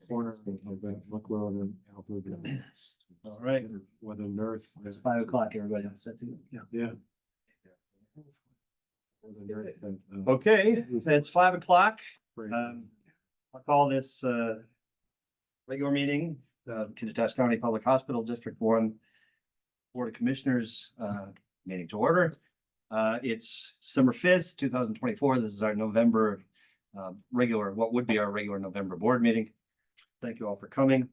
corner of that Muck Road and Alfred. All right, Whether North. it's 5 o'clock, everybody. Yeah. Okay, it's 5 o'clock. Right. I'll call this regular meeting, Kittitas County Public Hospital District 1 Board of Commissioners meeting to order. It's December 5th, 2024. This is our November regular, what would be our regular November board meeting. Thank you all for coming.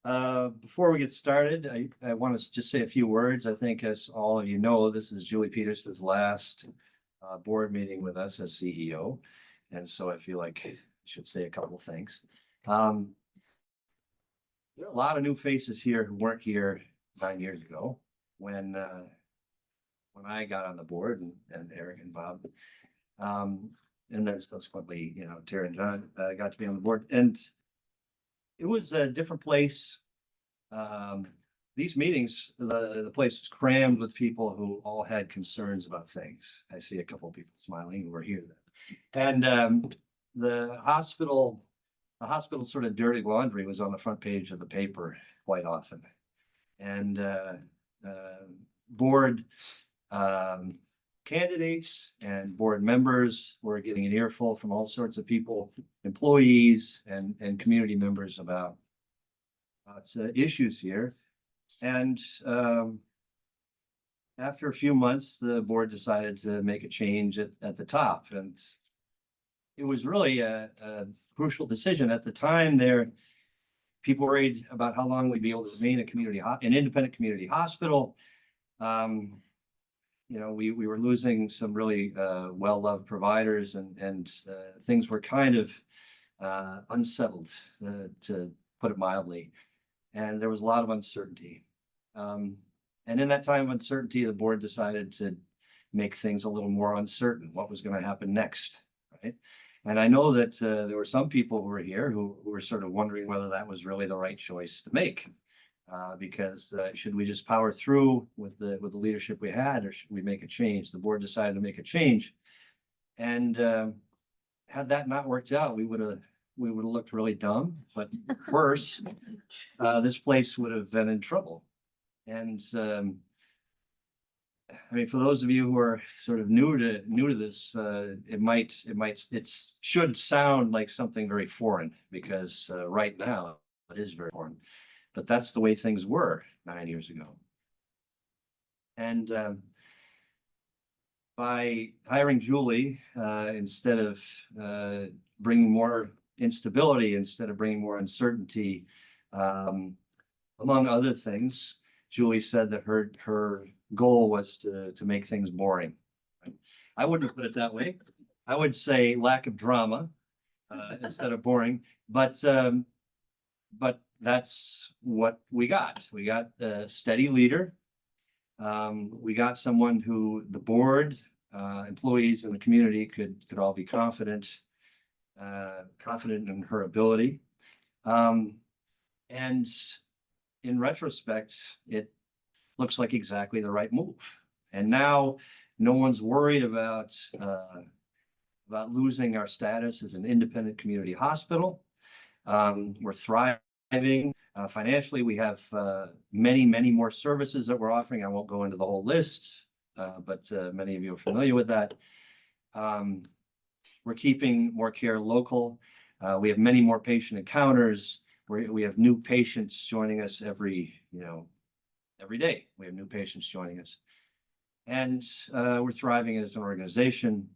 Before we get started, I want to just say a few words. I think, as all of you know, this is Julie Peters' last board meeting with us as CEO. And so I feel like I should say a couple of things. There are a lot of new faces here who weren't here 9 years ago when I got on the board, and Eric and Bob. And then subsequently, you know, Terry and John got to be on the board. And it was a different place. These meetings, the place is crammed with people who all had concerns about things. I see a couple of people smiling who were here then. And the hospital sort of dirty laundry was on the front page of the paper quite often. And board candidates and board members were getting an earful from all sorts of people, employees and community members about issues here. And after a few months, the board decided to make a change at the top. And it was really a crucial decision. At the time, people worried about how long we'd be able to remain an independent community hospital. You know, we were losing some really well-loved providers, and things were kind of unsettled, to put it mildly. And there was a lot of uncertainty. And in that time of uncertainty, the board decided to make things a little more uncertain, what was going to happen next, right? And I know that there were some people who were here who were sort of wondering whether that was really the right choice to make. Because should we just power through with the leadership we had, or should we make a change? The board decided to make a change. And had that not worked out, we would have looked really dumb, but worse, this place would have been in trouble. And I mean, for those of you who are sort of new to this, it should sound like something very foreign, because right now it is very foreign, but that's the way things were 9 years ago. And by hiring Julie, instead of bringing more instability, instead of bringing more uncertainty, among other things, Julie said that her goal was to make things boring. I wouldn't have put it that way. I would say lack of drama instead of boring. But that's what we got. We got a steady leader. We got someone who the board, employees, and the community could all be confident in her ability. And in retrospect, it looks like exactly the right move. And now no one's worried about losing our status as an independent community hospital. We're thriving. Financially, we have many more services that we're offering. I won't go into the whole list, but many of you are familiar with that. We're keeping more care local. We have many more patient encounters. We have new patients joining us every day. We have new patients joining us. And we're thriving as an organization.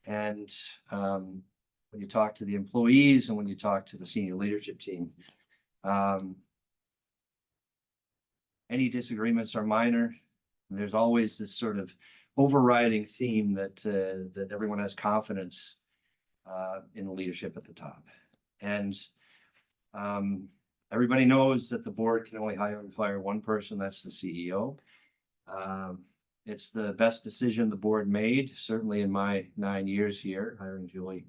And when you talk to the employees and when you talk to the senior leadership team, any disagreements are minor. And there's always this sort of overriding theme that everyone has confidence in the leadership at the top. And everybody knows that the board can only hire and fire one person. That's the CEO. It's the best decision the board made, certainly in my 9 years here, hiring Julie.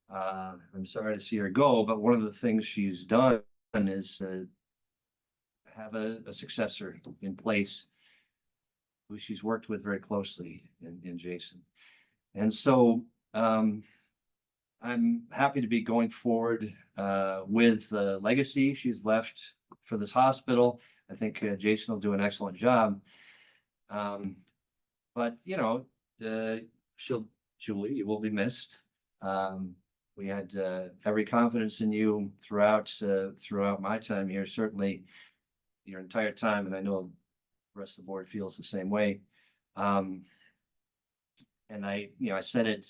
I'm sorry to see her go, but one of the things she's done is have a successor in place who she's worked with very closely in Jason. And so I'm happy to be going forward with the legacy she's left for this hospital. I think Jason will do an excellent job. But you know, Julie, you will be missed. We had every confidence in you throughout my time here, certainly your entire time, and I know the rest of the board feels the same way. And I said it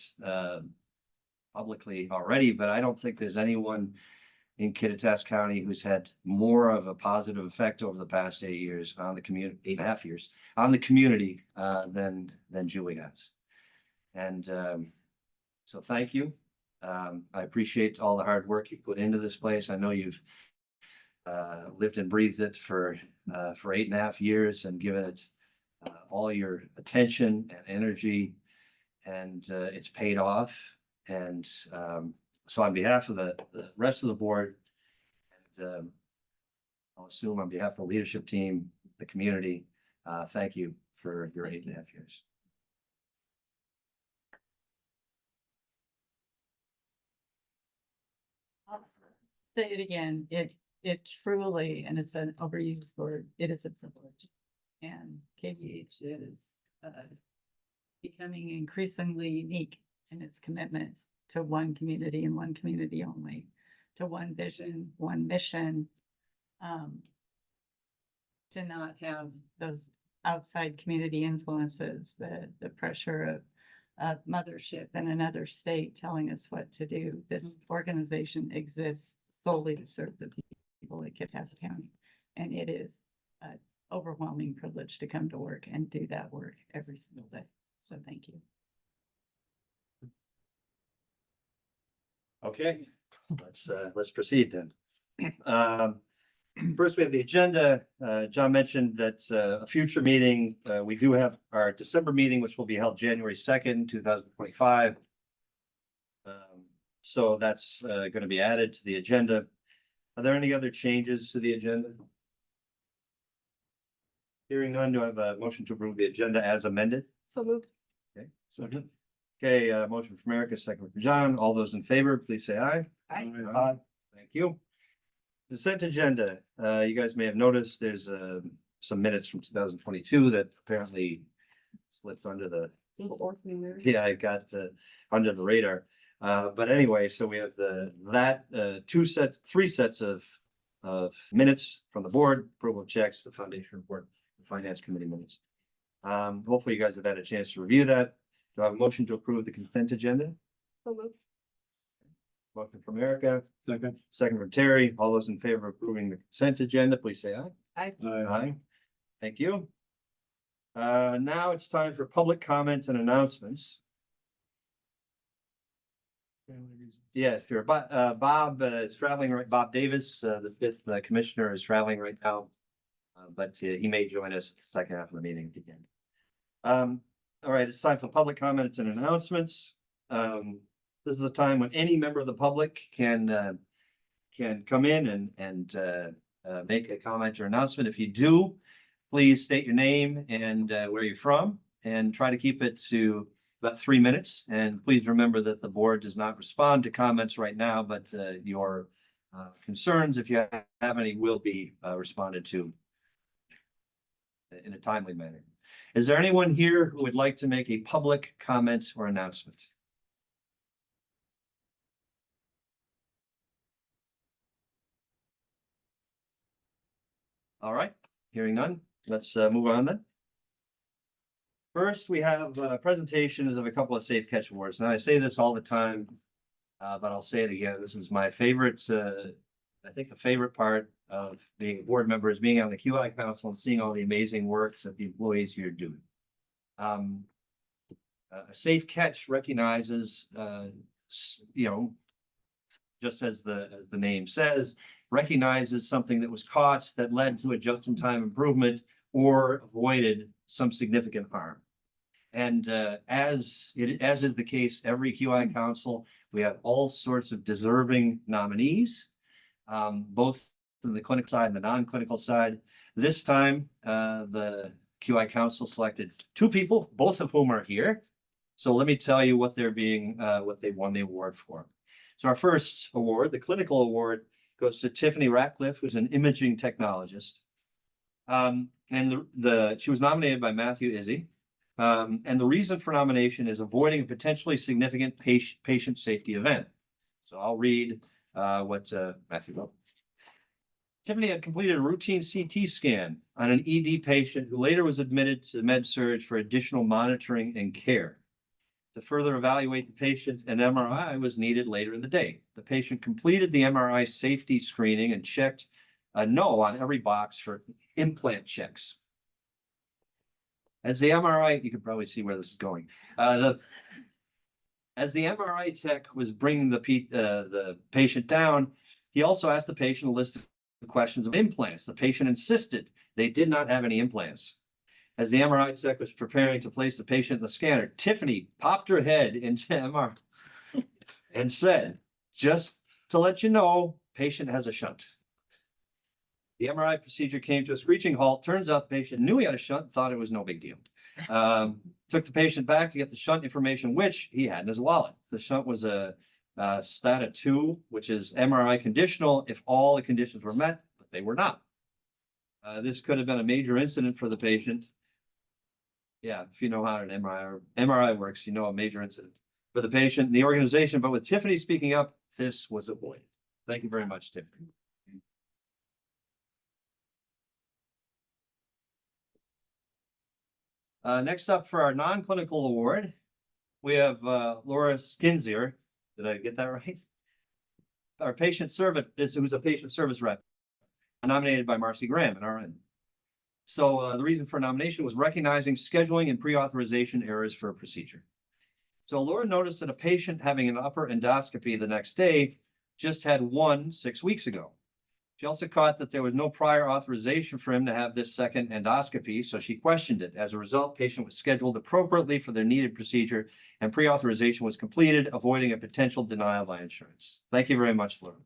publicly already, but I don't think there's anyone in Kittitas County who's had more of a positive effect over the past 8 years on the community, 8.5 years on the community than Julie has. And so thank you. I appreciate all the hard work you put into this place. I know you've lived and breathed it for 8.5 years and given it all your attention and energy, and it's paid off. And so on behalf of the rest of the board, and I'll assume on behalf of the leadership team, the community, thank you for your 8.5 years. I'll say it again, it truly, and it's an overused word, it is a privilege. And KVH is becoming increasingly unique in its commitment to one community and one community only, to one vision, one mission, to not have those outside community influences, the pressure of mothership in another state telling us what to do. This organization exists solely to serve the people of Kittitas County, and it is an overwhelming privilege to come to work and do that work every single day. So thank you. Okay, let's proceed then. First, we have the agenda. John mentioned that a future meeting, we do have our December meeting, which will be held January 2nd, 2025. So that's going to be added to the agenda. Are there any other changes to the agenda? Hearing none, do I have a motion to approve the agenda as amended? So moved. Okay, second. Okay, motion from Erica, second from John. All those in favor, please say aye. Aye. Aye. Thank you. Consent agenda. You guys may have noticed there's some minutes from 2022 that apparently slipped under the, yeah, I got under the radar. But anyway, so we have three sets of minutes from the board, approval of checks, the foundation report, the finance committee minutes. Hopefully you guys have had a chance to review that. Do I have a motion to approve the consent agenda? So moved. Motion from Erica, Second. second from Terry. All those in favor of approving the consent agenda, please say aye. Aye. Aye. Thank you. Now it's time for public comment and announcements. Yeah, sure. But Bob is traveling right. Bob Davis, the fifth commissioner, is traveling right now, but he may join us the second half of the meeting again. All right, it's time for public comments and announcements. This is a time when any member of the public can come in and make a comment or announcement. If you do, please state your name and where you're from, and try to keep it to about 3 minutes. And please remember that the board does not respond to comments right now, but your concerns, if you have any, will be responded to in a timely manner. Is there anyone here who would like to make a public comment or announcement? All right, hearing none, let's move on then. First, we have presentations of a couple of Safe Catch Awards. Now, I say this all the time, but I'll say it again. This is my favorite, I think the favorite part of being a board member is being on the QI Council and seeing all the amazing work that the employees here do. A Safe Catch recognizes, just as the name says, recognizes something that was caught that led to a just-in-time improvement or avoided some significant harm. And as is the case, every QI council, we have all sorts of deserving nominees, both from the clinical side and the non-clinical side. This time, the QI council selected 2 people, both of whom are here. So let me tell you what they're being, what they won the award for. So our first award, the clinical award, goes to Tiffany Ratcliffe, who's an imaging technologist. And she was nominated by Matthew Izzy. And the reason for nomination is avoiding a potentially significant patient safety event. So I'll read what Matthew wrote. Tiffany had completed a routine CT scan on an ED patient who later was admitted to med-surg for additional monitoring and care. To further evaluate the patient, an MRI was needed later in the day. The patient completed the MRI safety screening and checked a no on every box for implant checks. As the MRI, you can probably see where this is going. As the MRI tech was bringing the patient down, he also asked the patient a list of questions of implants. The patient insisted they did not have any implants. As the MRI tech was preparing to place the patient in the scanner, Tiffany popped her head into MRI and said, "Just to let you know, patient has a shunt." The MRI procedure came to a screeching halt. Turns out the patient knew he had a shunt and thought it was no big deal. Took the patient back to get the shunt information, which he had in his wallet. The shunt was a Stata 2, which is MRI conditional if all the conditions were met, but they were not. This could have been a major incident for the patient. Yeah, if you know how an MRI works, you know a major incident for the patient and the organization. But with Tiffany speaking up, this was avoided. Thank you very much, Tiffany. Next up for our non-clinical award, we have Laura Skinzier. Did I get that right? Our patient service, who's a patient service rep, nominated by Marcy Graham, an RN. So the reason for nomination was recognizing scheduling and pre-authorization errors for a procedure. So Laura noticed that a patient having an upper endoscopy the next day just had one 6 weeks ago. She also caught that there was no prior authorization for him to have this second endoscopy, so she questioned it. As a result, patient was scheduled appropriately for their needed procedure and pre-authorization was completed, avoiding a potential denial by insurance. Thank you very much, Laura.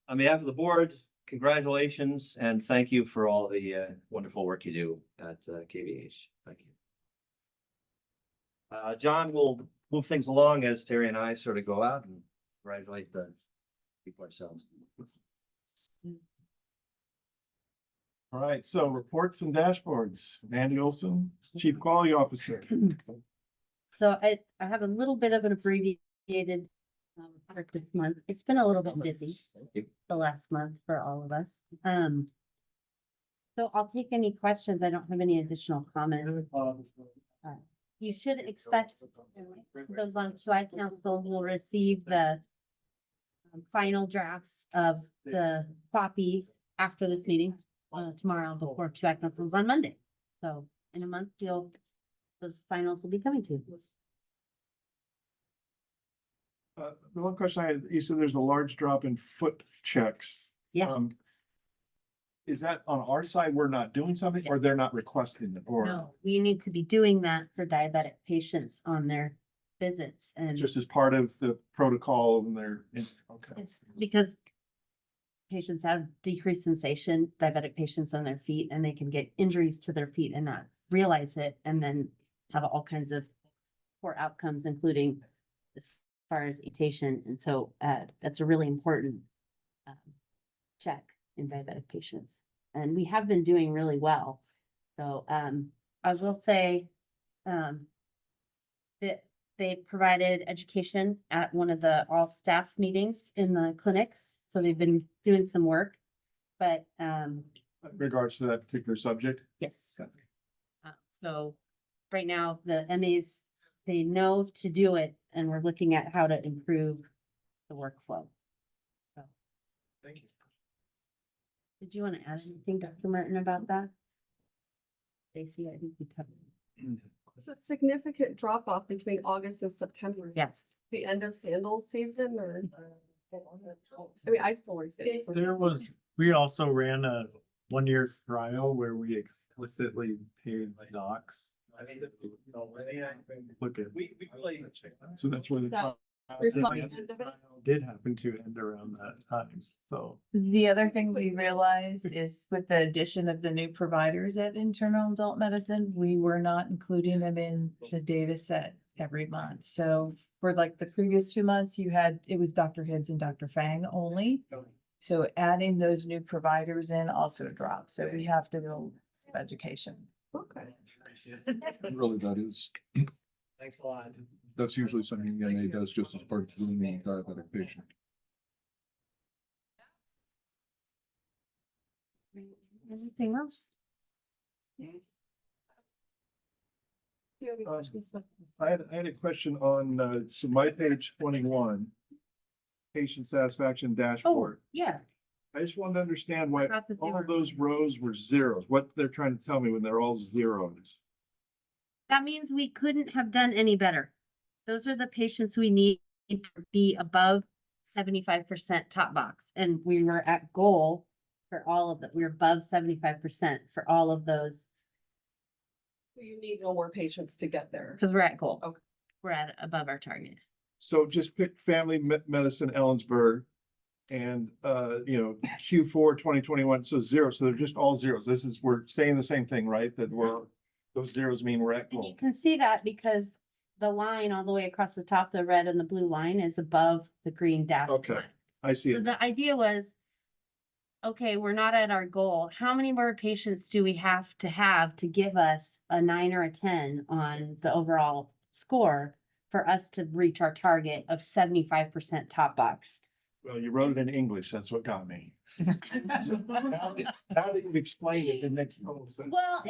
On behalf of the board, congratulations and thank you for all the wonderful work you do at KVH. Thank you. John will move things along as Terry and I sort of go out and congratulate the people ourselves. All right, so reports and dashboards. Andy Olson, Chief Quality Officer. So I have a little bit of an abbreviated report this month. It's been a little bit busy the last month for all of us. So I'll take any questions. I don't have any additional comments. You should expect those on QI Council will receive the final drafts of the copies after this meeting tomorrow before QI Council is on Monday. So in a month, those finals will be coming to you. The one question I had, you said there's a large drop in foot checks. Yeah. Is that on our side, we're not doing something or they're not requesting it or No, we need to be doing that for diabetic patients on their visits and just as part of the protocol and okay. it's because patients have decreased sensation, diabetic patients on their feet, and they can get injuries to their feet and not realize it, and then have all kinds of poor outcomes, including as far as irritation. And so that's a really important check in diabetic patients. And we have been doing really well. So I will say that they provided education at one of the all staff meetings in the clinics. So they've been doing some work, but In regards to that particular subject. yes. So right now the MAs, they know to do it and we're looking at how to improve the workflow. Thank you. Did you want to add anything, Dr. Martin, about that? Stacy, I think we covered. It's a significant drop off between August and September. Yes. The end of sandals season or? I mean, I still wear sandals. We also ran a 1-year trial where we explicitly paid docs. Look at Look at. we really So that's where the. That reflect the end of it? did happen to end around that time, so. The other thing we realized is with the addition of the new providers at internal adult medicine, we were not including them in the data set every month. So for like the previous 2 months, it was Dr. Hibbs and Dr. Fang only. So adding those new providers in also dropped. So we have to do some education. Okay. Really, that is, Thanks a lot. that's usually something the NA does just as part of doing the diabetic patient. Anything else? Do you have any questions? I had a question on, so my page 21. Patient satisfaction Oh, dashboard. yeah. I just wanted to understand why Forgot that they all were- of those rows were zeros, what they're trying to tell me when they're all zeros. That means we couldn't have done any better. Those are the patients we need to be above 75% top box, and we were at goal for all of them. We were above 75% for all of those, You need no more patients to get there. because we're at goal. Okay. We're at above our target. So just pick family medicine Ellensburg. And, Q4 2021, so zero, so they're just all zeros. We're saying the same thing, right? That those zeros mean we're at And you goal. can see that because the line all the way across the top, the red and the blue line is above the green dash Okay. line. I see So it. the idea was, okay, we're not at our goal. How many more patients do we have to give us a 9 or a 10 on the overall score for us to reach our target of 75% top box? Well, you wrote it in English, that's what got me. So Now that you've explained it, it makes total sense. Well,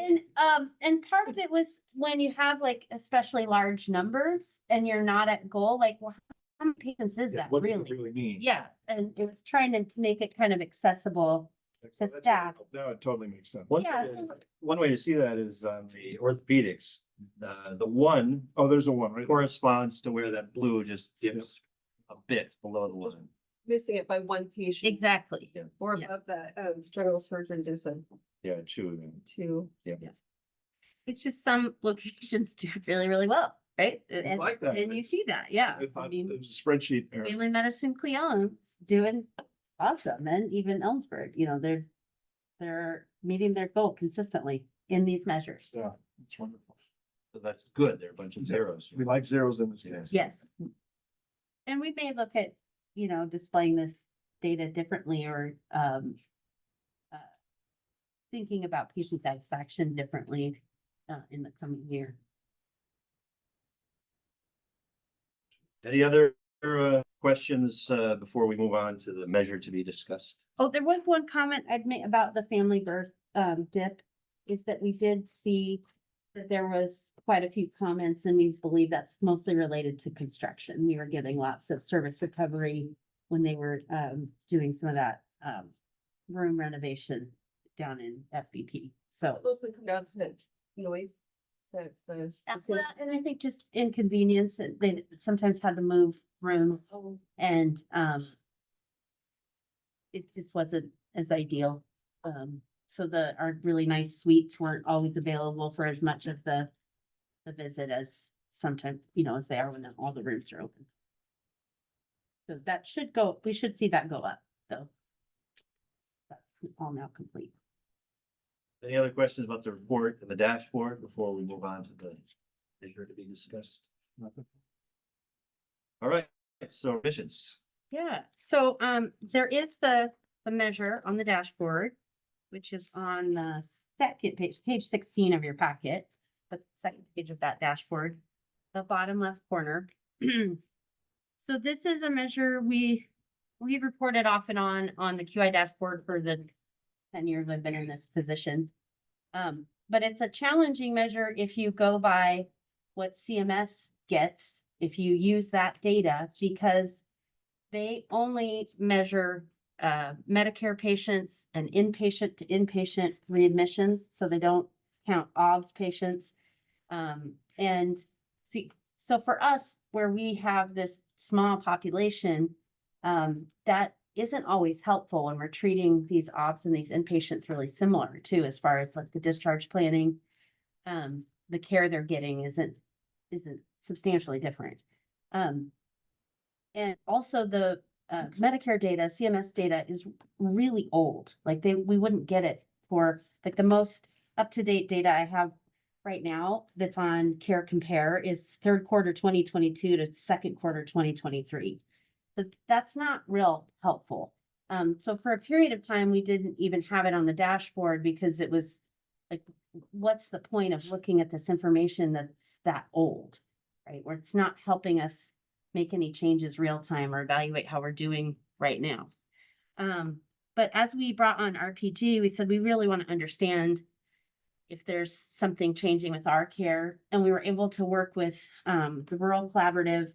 and part of it was when you have like especially large numbers and you're not at goal, like, well, how many patients is Yeah, that what does it really? really mean? Yeah, and it was trying to make it kind of accessible. So to that's- staff. Now it totally makes sense. Yeah, so- One way to see that is on the orthopedics. The one Oh, there's a one, right? corresponds to where that blue just dips a bit below the one. Missing it by one patient. Exactly. Or Yeah. above that, general surgeon just said Yeah, two. two. It's just some locations do really, really well, right? And, like that. and you see that, yeah. I I thought mean, it was a spreadsheet error. family medicine Cleon's doing awesome, and even Ellensburg, they're meeting their goal consistently in these measures. Yeah, it's wonderful. So that's good. There are a bunch of zeros. We like zeros in this case. Yes. And we may look at, displaying this data differently or, thinking about patient satisfaction differently, in the coming year. Any other questions before we move on to the measure to be discussed? Oh, there was one comment I'd make about the family birth dip, is that we did see that there was quite a few comments, and we believe that's mostly related to construction. We were getting lots of service recovery when they were doing some of that room renovation down in FBP. So, Mostly come down to noise. So the. well, and I think just inconvenience, they sometimes had to move rooms, Oh, and it just wasn't as ideal. So our really nice suites weren't always available for as much of the visit as sometimes, as they are when all the rooms are open. So that we should see that go up, though. That's all now complete. Any other questions about the report and the dashboard before we move on to the measure to be discussed? All right, so missions. Yeah, so there is the measure on the dashboard, which is on the second page 16 of your packet, the second page of that dashboard, the bottom left corner. So this is a measure we've reported off and on the QI dashboard for the 10 years I've been in this position. But it's a challenging measure if you go by what CMS gets, if you use that data, because they only measure Medicare patients and inpatient to inpatient readmissions, so they don't count OBS patients. And see, so for us, where we have this small population, that isn't always helpful when we're treating these OBS and these inpatients really similar too, as far as like the discharge planning. The care they're getting isn't substantially different. And also the Medicare data, CMS data is really old. Like we wouldn't get it for, like, the most up-to-date data I have right now that's on Care Compare is third quarter 2022 to second quarter 2023. But that's not real helpful. So for a period of time, we didn't even have it on the dashboard because it was like, what's the point of looking at this information that's that old, right? Where it's not helping us make any changes real time or evaluate how we're doing right now. But as we brought on RPG, we said we really want to understand if there's something changing with our care. And we were able to work with the Rural Collaborative,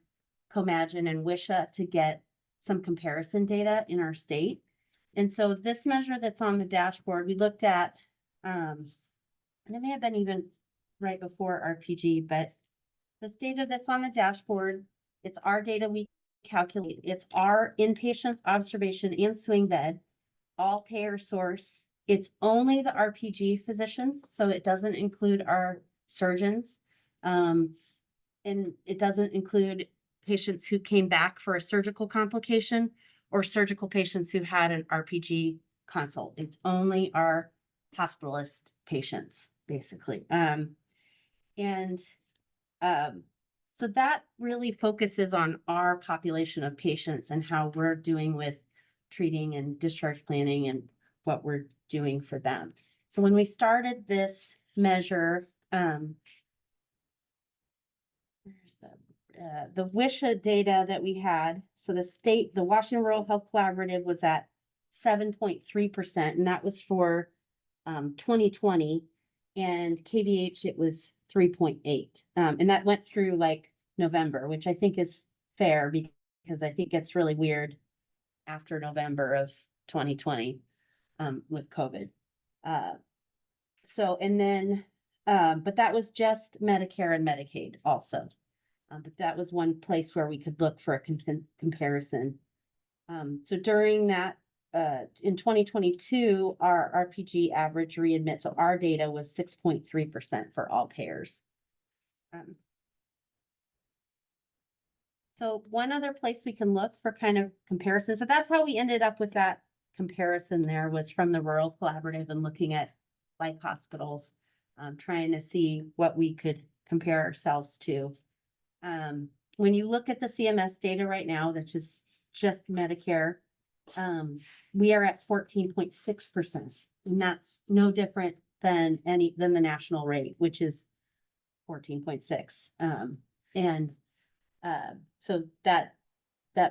Comagine, and WISHA to get some comparison data in our state. And so this measure that's on the dashboard, we looked at, and it may have been even right before RPG, but this data that's on the dashboard, it's our data we calculate. It's our inpatients, observation, and swing bed, all payer source. It's only the RPG physicians, so it doesn't include our surgeons. And it doesn't include patients who came back for a surgical complication or surgical patients who had an RPG consult. It's only our hospitalist patients, basically. So that really focuses on our population of patients and how we're doing with treating and discharge planning and what we're doing for them. So when we started this measure, where's the WISHA data that we had. So the Washington Rural Health Collaborative was at 7.3%, and that was for 2020. And KVH, it was 3.8. And that went through like November, which I think is fair because I think it's really weird after November of 2020 with COVID. But that was just Medicare and Medicaid also. But that was one place where we could look for a comparison. So during that, in 2022, our RPG average readmit, so our data was 6.3% for all payers. So one other place we can look for kind of comparison. So that's how we ended up with that comparison there, was from the Rural Collaborative and looking at like hospitals, trying to see what we could compare ourselves to. When you look at the CMS data right now, that's just Medicare, we are at 14.6%, and that's no different than the national rate, which is 14.6. So that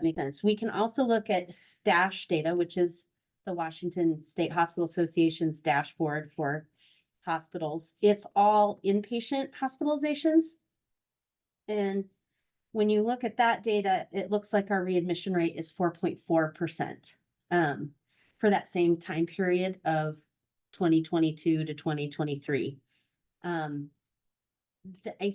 makes sense. We can also look at DASH data, which is the Washington State Hospital Association's dashboard for hospitals. It's all inpatient hospitalizations. And when you look at that data, it looks like our readmission rate is 4.4% for that same time period of 2022 to 2023. I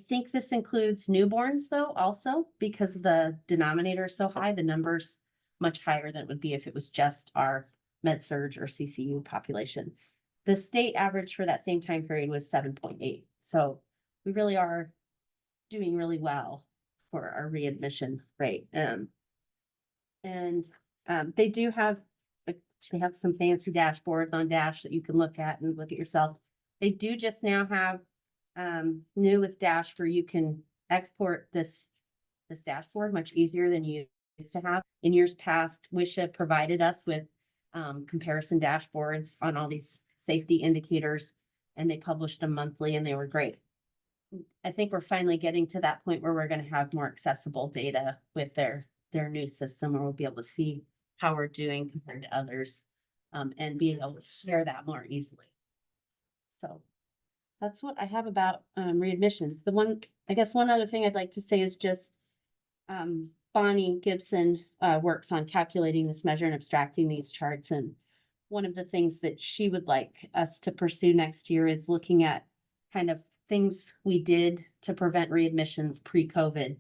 think this includes newborns though, also, because the denominator is so high, the number's much higher than it would be if it was just our med-surg or CCU population. The state average for that same time period was 7.8. So we really are doing really well for our readmission rate. They do have, they have some fancy dashboards on Dash that you can look at and look at yourself. They do just now have new with Dash where you can export this dashboard much easier than you used to have. In years past, WISHA provided us with comparison dashboards on all these safety indicators, and they published them monthly, and they were great. I think we're finally getting to that point where we're going to have more accessible data with their new system, where we'll be able to see how we're doing compared to others, and being able to share that more easily. So that's what I have about readmissions. I guess one other thing I'd like to say is just Bonnie Gibson works on calculating this measure and abstracting these charts. And one of the things that she would like us to pursue next year is looking at kind of things we did to prevent readmissions pre-COVID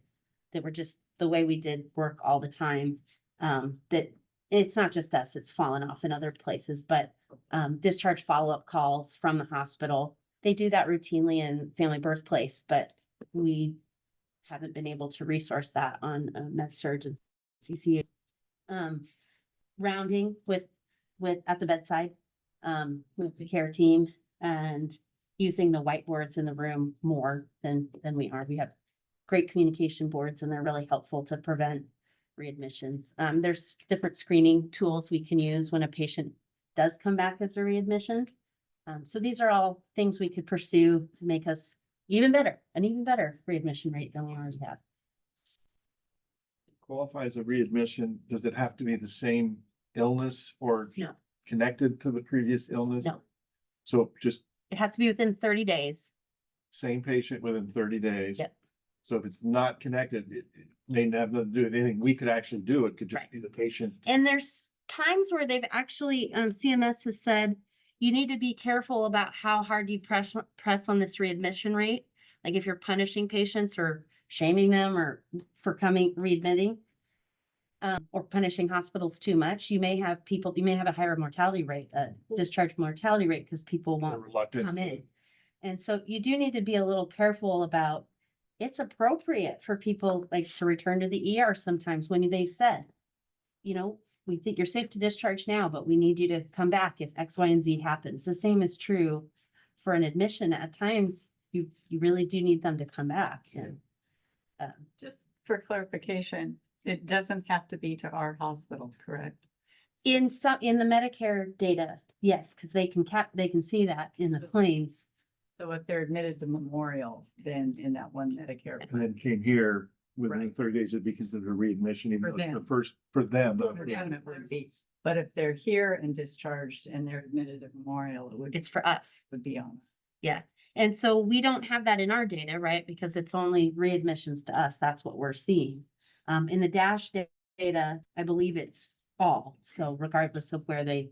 that were just the way we did work all the time. That it's not just us, it's fallen off in other places, but discharge follow-up calls from the hospital. They do that routinely in family birthplace, but we haven't been able to resource that on med-surg and CC, rounding with, at the bedside, with the care team and using the whiteboards in the room more than we are. We have great communication boards and they're really helpful to prevent readmissions. There's different screening tools we can use when a patient does come back as a readmission. So these are all things we could pursue to make us even better, an even better readmission rate than we already have. Qualify as a readmission, does it have to be the same illness or No. connected to the previous illness? No. So just It has to be within 30 days. same patient within 30 days? Yep. So if it's not connected, it may have nothing to do with anything we could actually do. It could just Right. be the patient. And there's times where they've actually, CMS has said, you need to be careful about how hard you press on this readmission rate. Like if you're punishing patients or shaming them or for readmitting, or punishing hospitals too much, you may have a higher mortality rate, discharge mortality rate, because people They're won't reluctant. come in. And so you do need to be a little careful about, it's appropriate for people like to return to the ER sometimes when they've said, you know, we think you're safe to discharge now, but we need you to come back if X, Y, and Z happens. The same is true for an admission. At times, you really do need them to come back. And Just for clarification, it doesn't have to be to our hospital, correct? in the Medicare data, yes, because they can see that in the claims. So if they're admitted to Memorial, then in that one Medicare. And then came here within Right. 30 days, it'd be considered a readmission, even For though it's the them. first, for them. For them, it would be. But if they're here and discharged and they're admitted at Memorial, it would. It's for us. Would be on. And so we don't have that in our data, right? Because it's only readmissions to us. That's what we're seeing. In the data, I believe it's all, so regardless of where they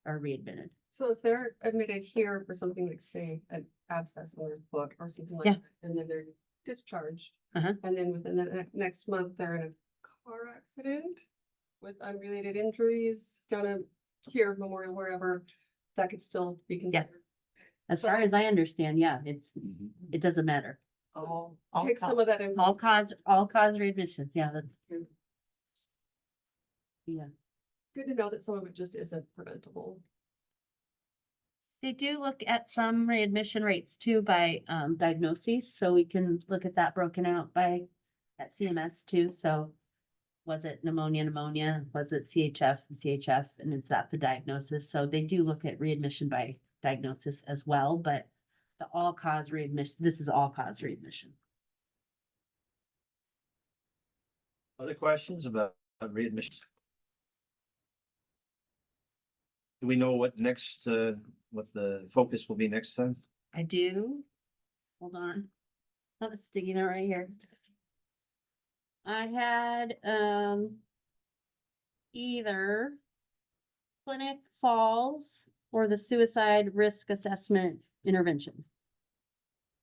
are readmitted. So if they're admitted here for something like, say, an abscess on their foot or something like Yeah. that, and then they're discharged. Uh-huh. And then within the next month, they're in a car accident with unrelated injuries down at here, Memorial, wherever, that could still be considered. As far as I understand, yeah, Mhm. it doesn't matter. All Take some of that in. All cause readmissions, yeah. Yeah, Good to know that some of it just isn't preventable. they do look at some readmission rates too by diagnoses, so we can look at that broken out by at CMS too, so. Was it pneumonia? Was it CHF, and is that the diagnosis? So they do look at readmission by diagnosis as well, but the all-cause readmission, this is all-cause readmission. Other questions about readmission? Do we know what next, what the focus will be next time? I do. Hold on. I was sticking it right here. I had, either clinic falls or the suicide risk assessment intervention.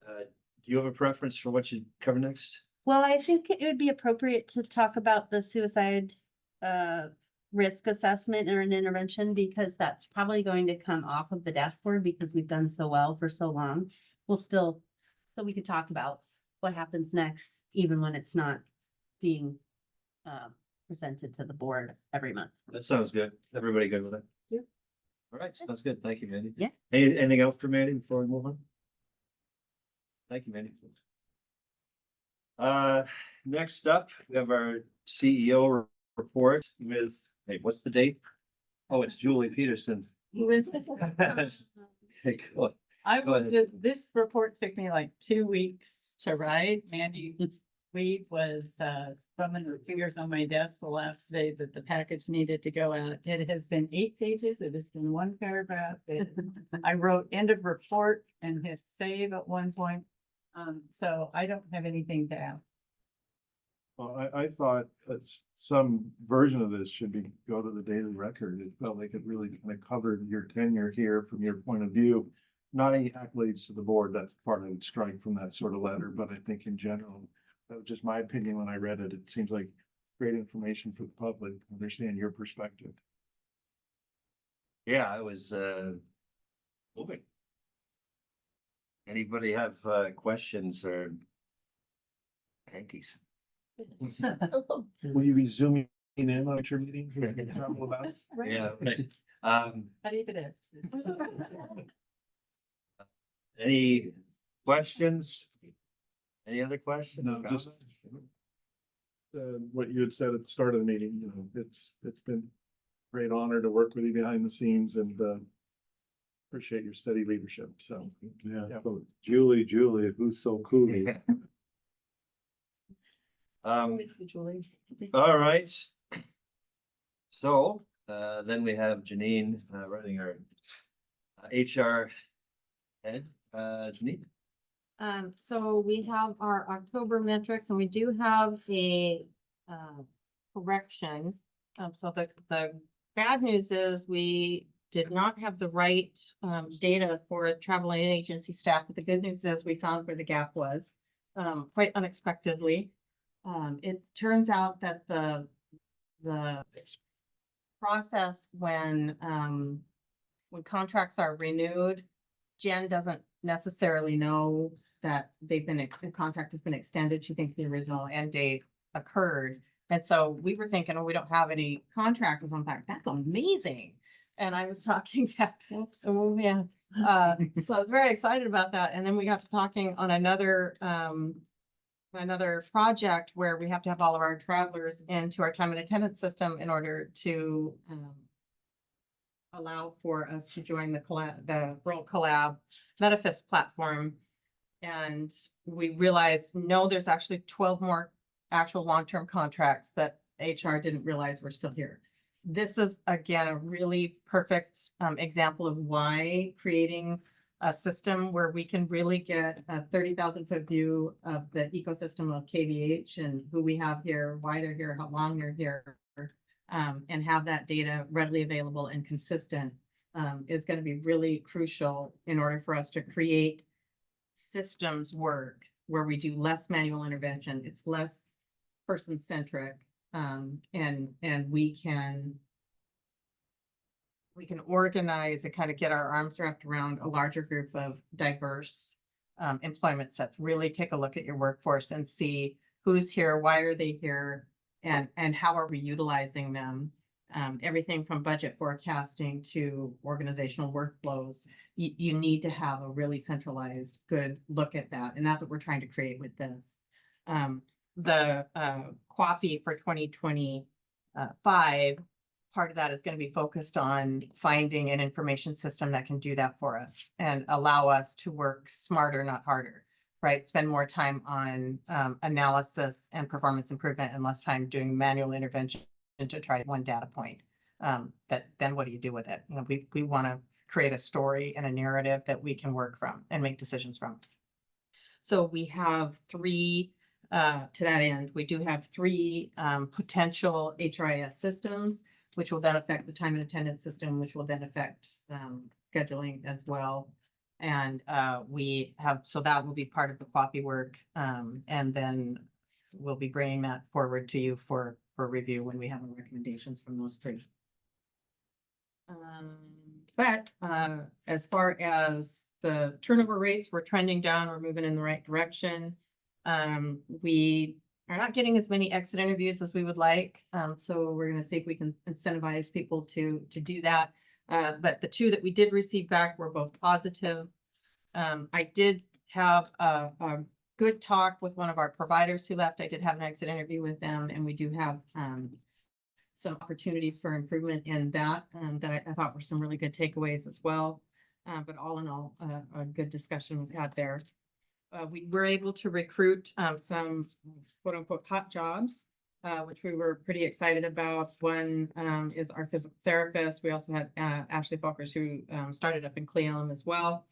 Do you have a preference for what you cover next? Well, I think it would be appropriate to talk about the suicide, risk assessment or an intervention, because that's probably going to come off of the dashboard because we've done so well for so long. So we could talk about what happens next, even when it's not being presented to the board every month. That sounds good. Everybody good with it? Yeah. All right, sounds good. Thank you, Mandy. Yeah. Anything else for Mandy before we move on? Thank you, Mandy. Next up, we have our CEO report with, hey, what's the date? Oh, it's Julie Peterson. Who is it? Hey, cool. I Go ahead. this report took me like 2 weeks to write. Mandy Weed was thumbing her fingers on my desk the last day that the package needed to go out. It has been 8 pages. It has been 1 paragraph. I wrote end of report and hit save at one point. So I don't have anything to add. Well, I thought that some version of this should go to the daily record. It felt like it really kind of covered your tenure here from your point of view. Not any accolades to the board, that's the part I would strike from that sort of letter, but I think in general, that was just my opinion when I read it. It seems like great information for the public to understand your perspective. Yeah, I was moving. Anybody have questions or hankies? Will you resume In on your meeting? Travel about? Yeah, right. Not even it. Any questions? Any other questions? No, just what you had said at the start of the meeting, you know, it's been a great honor to work with you behind the scenes and appreciate your steady leadership, so. Yeah, Yeah. so Julie, who's so cool. Miss you, Julie. All right. So, then we have Janine, running our HR head, Janine. So we have our October metrics and we do have a correction. So the bad news is we did not have the right data for travel and agency staff, but the good news is we found where the gap was quite unexpectedly. It turns out that the process when contracts are renewed, Jen doesn't necessarily know that the contract has been extended. She thinks the original end date occurred. And so we were thinking, oh, we don't have any contractors on that. That's amazing. And I was talking to, so yeah. So I was very excited about that. And then we got to talking on another project where we have to have all of our travelers into our time and attendance system in order to allow for us to join the World Collab Metafist platform. And we realized, no, there's actually 12 more actual long-term contracts that HR didn't realize were still here. This is, again, a really perfect example of why creating a system where we can really get a 30,000 foot view of the ecosystem of KVH and who we have here, why they're here, how long they're here, and have that data readily available and consistent is going to be really crucial in order for us to create systems work where we do less manual intervention. It's less person-centric, and we can organize and kind of get our arms wrapped around a larger group of diverse employment sets. Really take a look at your workforce and see who's here, why are they here, and how are we utilizing them? Everything from budget forecasting to organizational workflows. You need to have a really centralized, good look at that. And that's what we're trying to create with this. The QAPI for 2025, part of that is going to be focused on finding an information system that can do that for us and allow us to work smarter, not harder, right? Spend more time on analysis and performance improvement and less time doing manual intervention to try to one data point. That then what do you do with it? You know, we want to create a story and a narrative that we can work from and make decisions from. So we have three, to that end, we do have three potential HRIS systems, which will then affect the time and attendance system, which will then affect scheduling as well. And we have, so that will be part of the QAPI work. And then we'll be bringing that forward to you for review when we have our recommendations from those three. But as far as the turnover rates, we're trending down, we're moving in the right direction. We are not getting as many exit interviews as we would like. So we're going to see if we can incentivize people to do that. But the two that we did receive back were both positive. I did have a good talk with one of our providers who left. I did have an exit interview with them, and we do have some opportunities for improvement in that that I thought were some really good takeaways as well. But all in all, a good discussion was had there. We were able to recruit some quote unquote hot jobs, which we were pretty excited about. One is our physical therapist. We also had Ashley Folkers, who started up in Cleon as well.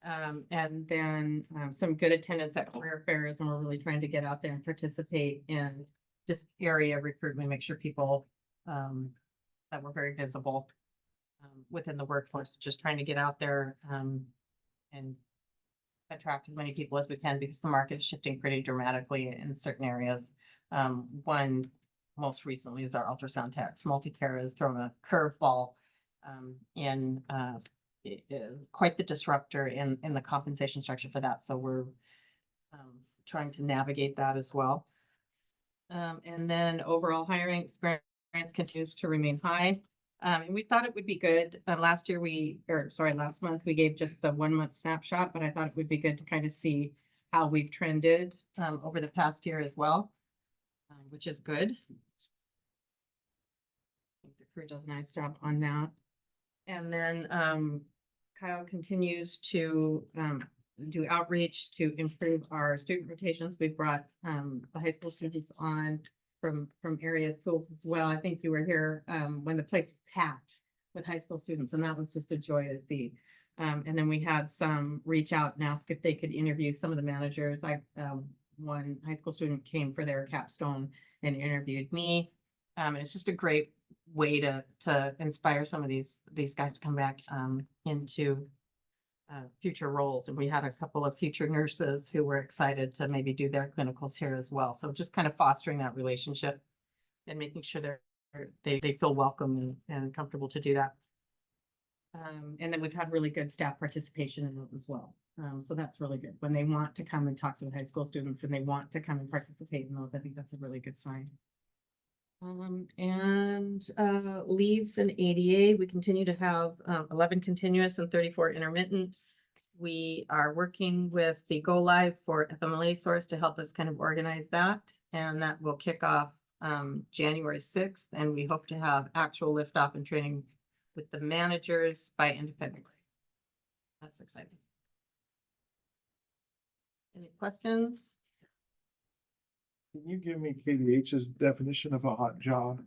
And then some good attendance at career fairs, and we're really trying to get out there and participate in just area recruitment, make sure people that were very visible within the workforce, just trying to get out there and attract as many people as we can because the market is shifting pretty dramatically in certain areas. One most recently is our ultrasound techs. Multicare has thrown a curveball in quite the disruptor in the compensation structure for that. So we're trying to navigate that as well. And then overall hiring experience continues to remain high. And we thought it would be good. Last month, we gave just the 1 month snapshot, but I thought it would be good to kind of see how we've trended over the past year as well, which is good. I think the crew does a nice job on that. And then Kyle continues to do outreach to improve our student rotations. We've brought the high school students on from area schools as well. I think you were here when the place was packed with high school students, and that was just a joy to see. And then we had some reach out and ask if they could interview some of the managers. One high school student came for their capstone and interviewed me. And it's just a great way to inspire some of these guys to come back into future roles. And we had a couple of future nurses who were excited to maybe do their clinicals here as well. So just kind of fostering that relationship and making sure they feel welcome and comfortable to do that. And then we've had really good staff participation in it as well. So that's really good. When they want to come and talk to the high school students and they want to come and participate in those, I think that's a really good sign. Leaves and ADA, we continue to have 11 continuous and 34 intermittent. We are working with the Go Live for FMLA source to help us kind of organize that. And that will kick off January 6th. And we hope to have actual liftoff and training with the managers by end of February. That's exciting. Any questions? Can you give me KVH's definition of a hot job?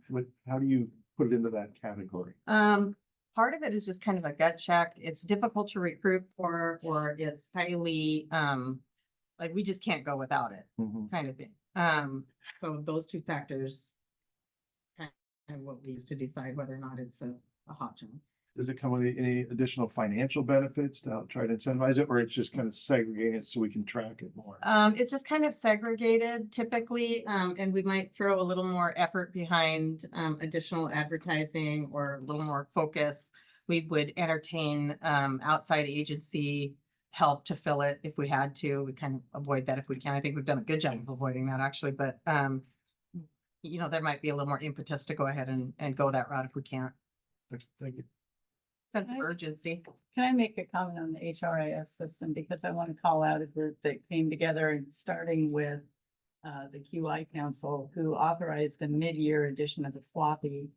How do you put it into that category? Part of it is just kind of a gut check. It's difficult to recruit for, or it's highly, like we just can't go without it kind of thing. So those two factors kind of what we use to decide whether or not it's a hot job. Does it come with any additional financial benefits to help try to incentivize it, or it's just kind of segregated so we can track it more? It's just kind of segregated typically, and we might throw a little more effort behind additional advertising or a little more focus. We would entertain outside agency help to fill it if we had to. We kind of avoid that if we can. I think we've done a good job of avoiding that actually, but you know, there might be a little more impetus to go ahead and go that route if we can't. Thank you. Sense of urgency. Can I make a comment on the HRIS system? Because I want to call out a group that came together and starting with the QI Council, who authorized a mid-year edition of the floppy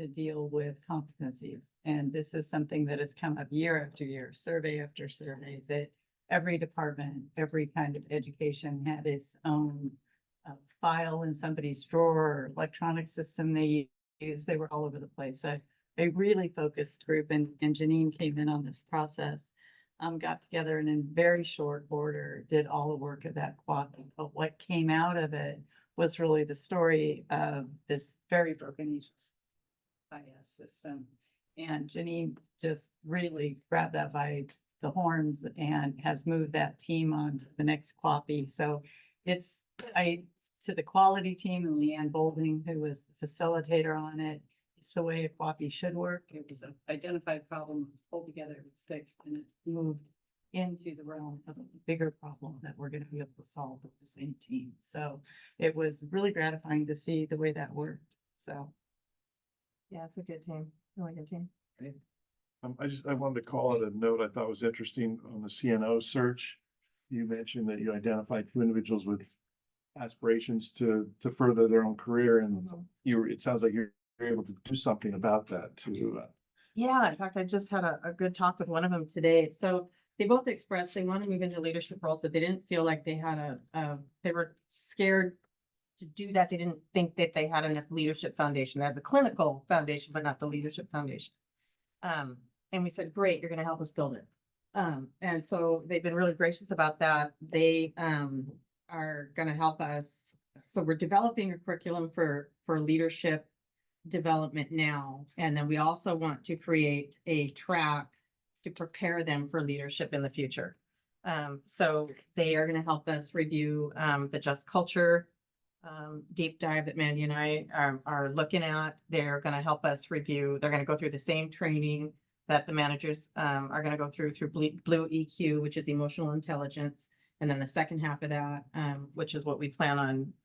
to deal with competencies. And this is something that has come up year after year, survey after survey, that every department, every kind of education had its own file in somebody's drawer or electronic system they use. They were all over the place. A really focused group, and Janine came in on this process, got together and in very short order did all the work of that quadrant. But what came out of it was really the story of this very broken HIS system. And Janine just really grabbed that by the horns and has moved that team on to the next copy. So it's to the quality team and Leanne Bolding, who was the facilitator on it. It's the way a copy should work. It was an identified problem, pulled together, it was fixed, and it moved into the realm of a bigger problem that we're going to be able to solve with the same team. So it was really gratifying to see the way that worked. So Yeah, it's a good team. Really good team. I wanted to call it a note I thought was interesting on the CNO search. You mentioned that you identified 2 individuals with aspirations to further their own career, and it sounds like you're able to do something about that too. Yeah, in fact, I just had a good talk with one of them today. So they both expressed they want to move into leadership roles, but they didn't feel like they had they were scared to do that. They didn't think that they had enough leadership foundation. They had the clinical foundation, but not the leadership foundation. And we said, great, you're going to help us build it. And so they've been really gracious about that. They are going to help us. So we're developing a curriculum for leadership development now. And then we also want to create a track to prepare them for leadership in the future. So they are going to help us review the Just Culture deep dive that Mandy and I are looking at. They're going to help us review. They're going to go through the same training that the managers are going to go through Blue EQ, which is emotional intelligence. And then the second half of that, which is what we plan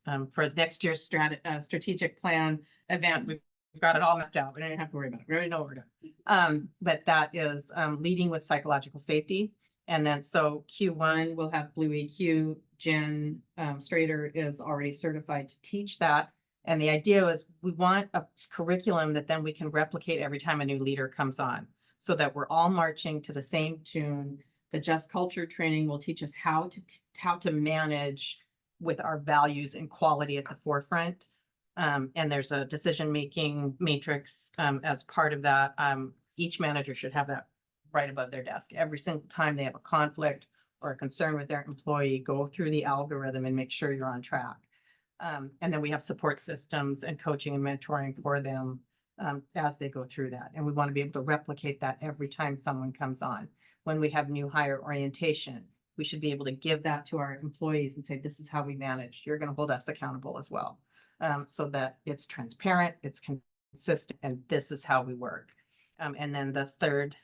on for next year's strategic plan event. We've We've got it all mapped out. We don't even have to worry about it. We already know what we're doing. But that is, leading with psychological safety. And then so Q1 will have Blue EQ. Jen, Strader is already certified to teach that. And the idea is we want a curriculum that then we can replicate every time a new leader comes on. So that we're all marching to the same tune. The Just Culture training will teach us how to manage with our values and quality at the forefront. And there's a decision-making matrix, as part of that. Each manager should have that right above their desk. Every single time they have a conflict or a concern with their employee, go through the algorithm and make sure you're on track. And then we have support systems and coaching and mentoring for them, as they go through that. And we want to be able to replicate that every time someone comes on. When we have new hire orientation, we should be able to give that to our employees and say, this is how we manage. You're going to hold us accountable as well. So that it's transparent, it's consistent, and this is how we work. And then the third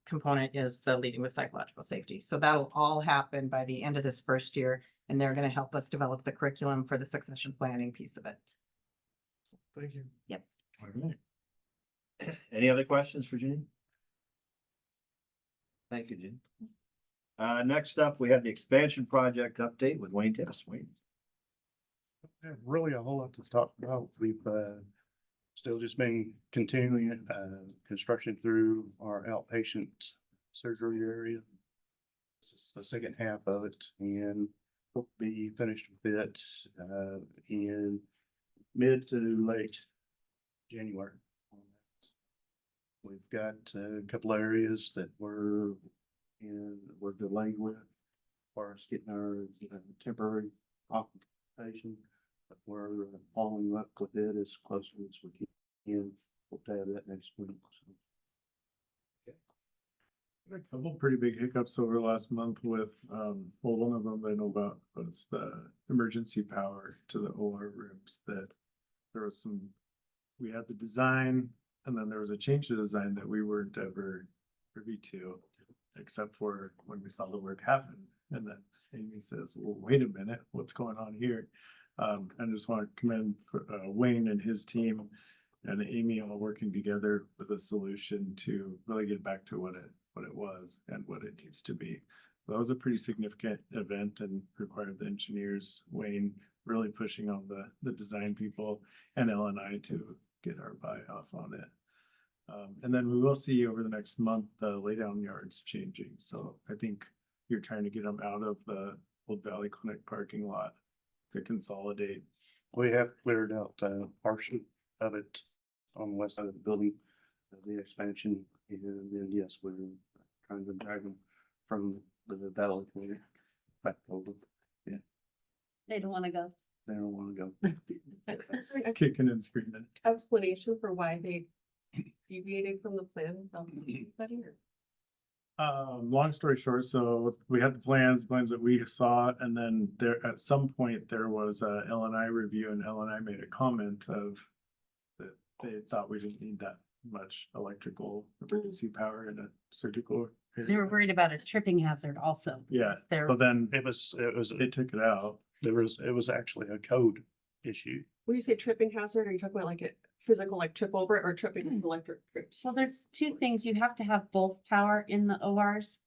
component is the leading with psychological safety. So that'll all happen by the end of this first year, and they're going to help us develop the curriculum for the succession planning piece of it. Thank you. All right. Any other questions for Jean? Thank you, Jean. Next up, we have the expansion project update with Wayne Tiss. Wayne. Yeah, really a whole lot to talk about. We've still just been continuing construction through our outpatient surgery area. This is the second half of it, and hope to be finished with it in mid to late January. We've got a couple areas that we're delayed with as far as getting our temporary occupation. But we're following up with it as closely as we can. Hope to have that next week. A couple pretty big hiccups over the last month with, well, one of them I know about was the emergency power to the OR rooms. That there was we had the design, and then there was a change to design that we weren't ever privy to, except for when we saw the work happen. And then Amy says, well, wait a minute, what's going on here? I just want to commend Wayne and his team and Amy all working together with a solution to really get back to what it was and what it needs to be. That was a pretty significant event and required the engineers, Wayne, really pushing on the design people and L&I to get our buy-off on it. And then we will see over the next month, the laydown yards changing. So I think you're trying to get them out of the Old Valley Clinic parking lot to consolidate. We have cleared out a portion of it on the west side of the building, the expansion, and then yes, we're trying to drag them from the Valley Clinic back over. Yeah, They don't want to go. they don't want to go. Is there an Kicking and screaming. explanation for why they deviated from the plan without studying or? Long story short, so we had the plans that we saw, and then there, at some point, there was a L&I review, and L&I made a comment of that they thought we didn't need that much electrical emergency power in a surgical area. They were worried about a tripping hazard also. Yeah, because they're- so then It was they took it out. it was actually a code issue. When you say tripping hazard, are you talking about like a physical, like trip over it, or tripping with electric trips? So there's two things. You have to have both power in the ORs.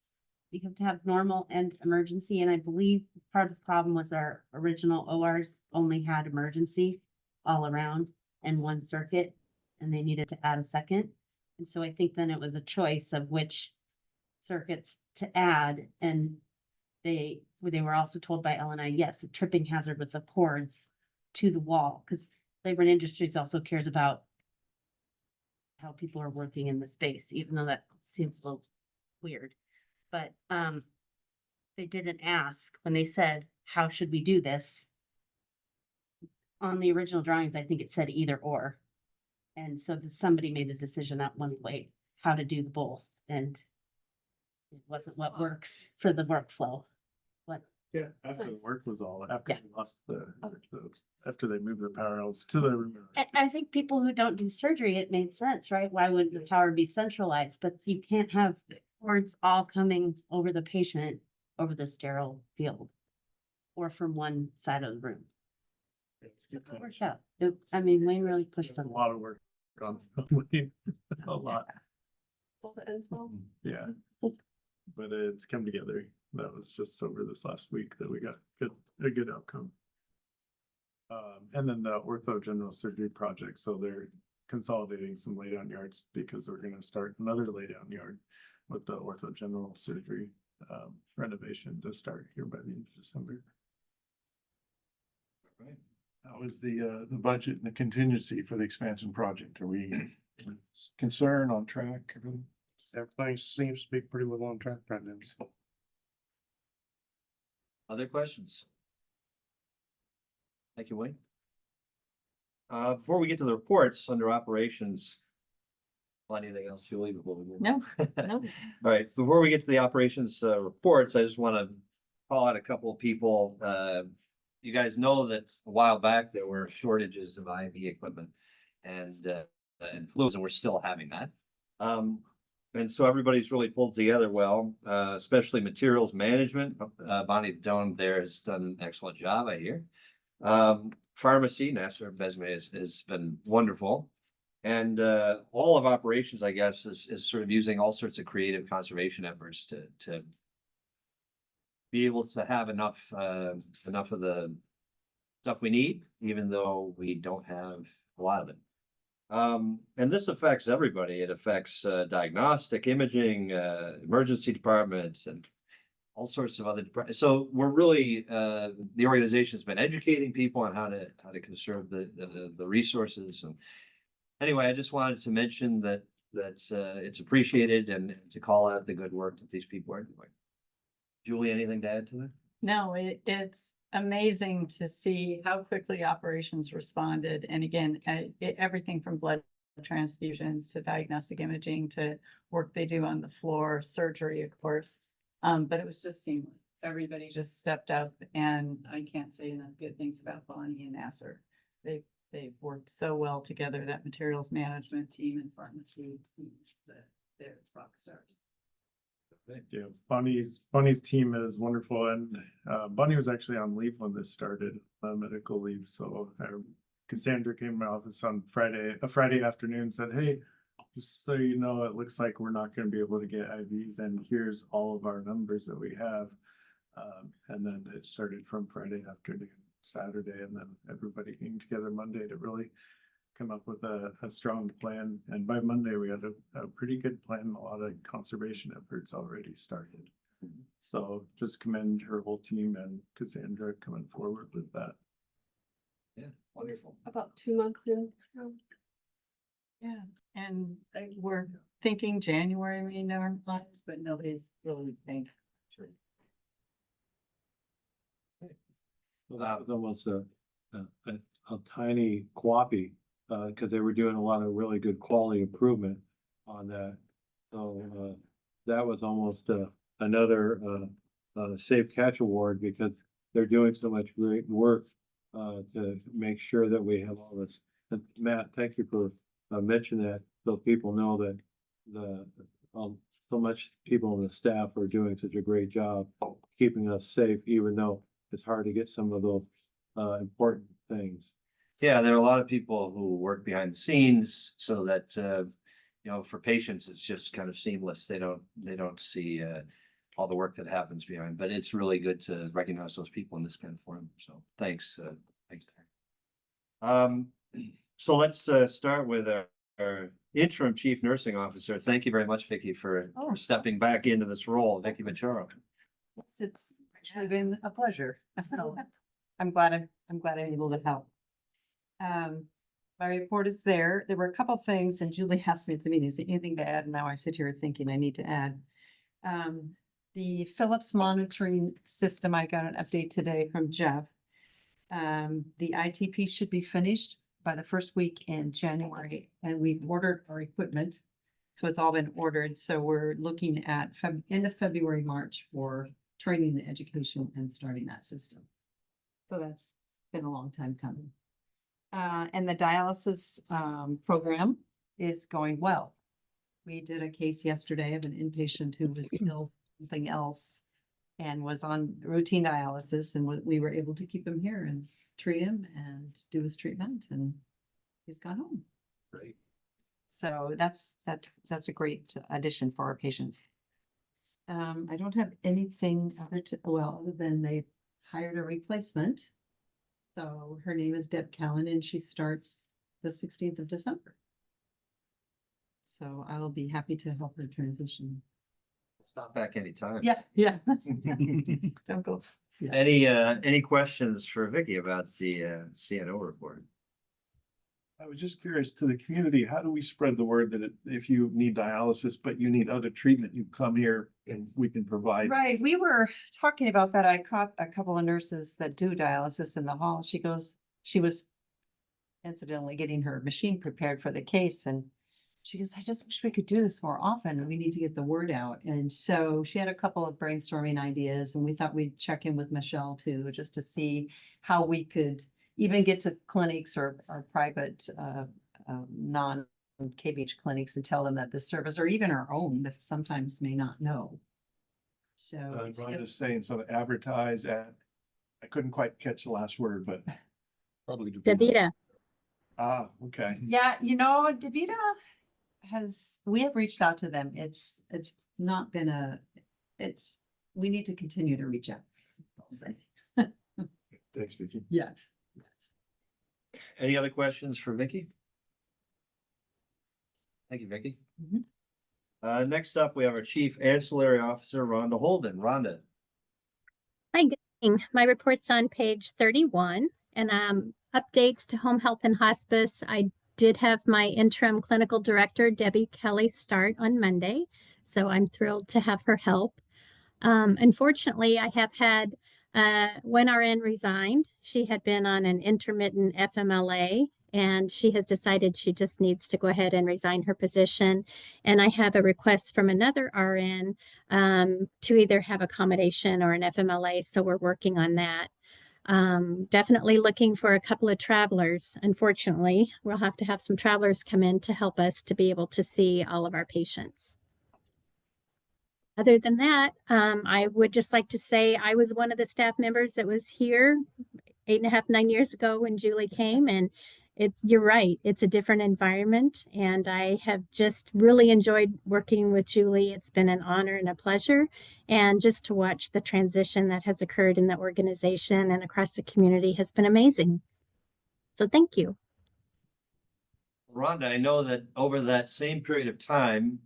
You have to have normal and emergency, and I believe part of the problem was our original ORs only had emergency all around and one circuit, and they needed to add a second. And so I think then it was a choice of which circuits to add, and they were also told by L&I, yes, a tripping hazard with the cords to the wall, because Labor and Industries also cares about how people are working in the space, even though that seems a little weird. But they didn't ask when they said, how should we do this? On the original drawings, I think it said either or. And so somebody made a decision at one point how to do the both, and it wasn't what works for the workflow. What, Yeah, after the Nice. work was all, after Yeah. we lost after they moved the power outs to the room. I think people who don't do surgery, it made sense, right? Why would the power be centralized? But you can't have cords all coming over the patient, over the sterile field, or from one side of the room. It worked out. I mean, Wayne really pushed It was on a lot of work A lot, All the ends well. yeah. But it's come together. That was just over this last week that we got a good outcome. And then the ortho general surgery project, so they're consolidating some laydown yards because we're gonna start another laydown yard with the ortho general surgery renovation to start here by the end of December. Right. That was the budget and the contingency for the expansion project. Are we concerned, on track? Everything seems to be pretty well on track right now. So. Other questions? Thank you, Wayne. Before we get to the reports under operations. Anything else, Julie? Before we move? No, no. All right, before we get to the operations reports, I just want to call out a couple of people. You guys know that a while back there were shortages of IV equipment and fluids, and we're still having that. And so everybody's really pulled together well, especially materials management. Bonnie Doan there has done an excellent job, I hear. Pharmacy, Nasser Besme has been wonderful. And all of operations, I guess, is sort of using all sorts of creative conservation efforts to be able to have enough of the stuff we need, even though we don't have a lot of it. And this affects everybody. It affects diagnostic imaging, emergency departments, and all sorts of other departments. So we're really the organization's been educating people on how to conserve the resources. And anyway, I just wanted to mention that it's appreciated and to call out the good work that these people are doing. Julie, anything to add to that? No, it's amazing to see how quickly operations responded. And again, everything from blood transfusions to diagnostic imaging to work they do on the floor, surgery, of course. But it was just seamless. Everybody just stepped up, and I can't say enough good things about Bonnie and Nasser. They've worked so well together, that materials management team and pharmacy teams, that they're rock stars. Thank you. Bonnie's team is wonderful, and Bonnie was actually on leave when this started, medical leave. So Cassandra came to my office on a Friday afternoon, said, "Hey, just so you know, it looks like we're not going to be able to get IVs, and here's all of our numbers that we have." And then it started from Friday afternoon, Saturday, and then everybody came together Monday to really come up with a strong plan. And by Monday, we had a pretty good plan. A lot of conservation efforts already started. So just commend her whole team and Cassandra coming forward with that. Yeah, wonderful. About 2 months in. Yeah, and we're thinking January may normalize, but nobody's really think. Well, that was almost a tiny quappy, because they were doing a lot of really good quality improvement on that. So, that was almost another Safe Catch Award, because they're doing so much great work to make sure that we have all this. And Matt, thank you for mentioning that, so people know that so much people on the staff are doing such a great job keeping us safe, even though it's hard to get some of those important things. Yeah, there are a lot of people who work behind the scenes so that, for patients, it's just kind of seamless. They don't see all the work that happens behind, but it's really good to recognize those people in this kind of forum. So thanks. Thanks. So let's start with our interim chief nursing officer. Thank you very much, Vicki, for stepping back into this role. Vicki Ventura. It's actually been a pleasure. So I'm glad I'm able to help. My report is there. There were a couple things, and Julie asked me at the meeting, is there anything to add? And now I sit here thinking I need to add. The Philips monitoring system, I got an update today from Jeff. The ITP should be finished by the first week in January, and we've ordered our equipment. So it's all been ordered. So we're looking at end of February, March for training and education and starting that system. So that's been a long time coming. And the dialysis program is going well. We did a case yesterday of an inpatient who was still something else and was on routine dialysis, and we were able to keep him here and treat him and do his treatment, and he's gone home. Great. So that's a great addition for our patients. I don't have anything other than they hired a replacement. So her name is Deb Callan and she starts the 16th of December. So I will be happy to help her transition. Stop back anytime. Yeah. Don't go. Any questions for Vicky about the CNO report? I was just curious to the community, how do we spread the word that if you need dialysis, but you need other treatment, you come here and we can provide? Right, we were talking about that. I caught a couple of nurses that do dialysis in the hall. She was incidentally getting her machine prepared for the case and she goes, I just wish we could do this more often. We need to get the word out. And so she had a couple of brainstorming ideas and we thought we'd check in with Michelle too, just to see how we could even get to clinics or private, non-KVH clinics and tell them that this service, or even our own, that sometimes may not know. So. Rhonda's saying, so advertise at, I couldn't quite catch the last word, but, Probably. Davita. okay. Yeah, DaVita we have reached out to them. It's not been we need to continue to reach out. Thanks, Vicky. Yes. Any other questions for Vicky? Thank you, Vicky. Next up, we have our Chief Ancillary Officer, Rhonda Holden. Rhonda. Hi, good evening. My report's on page 31 and updates to home health and hospice. I did have my interim clinical director, Debbie Kelly, start on Monday, so I'm thrilled to have her help. Unfortunately, I have had one RN resigned. She had been on an intermittent FMLA and she has decided she just needs to go ahead and resign her position. And I have a request from another RN to either have accommodation or an FMLA. So we're working on that. Definitely looking for a couple of travelers. Unfortunately, we'll have to have some travelers come in to help us to be able to see all of our patients. Other than that, I would just like to say I was one of the staff members that was here 8.5, 9 years ago when Julie came, and you're right, it's a different environment, and I have just really enjoyed working with Julie. It's been an honor and a pleasure, and just to watch the transition that has occurred in the organization and across the community has been amazing. So thank you. Rhonda, I know that over that same period of time,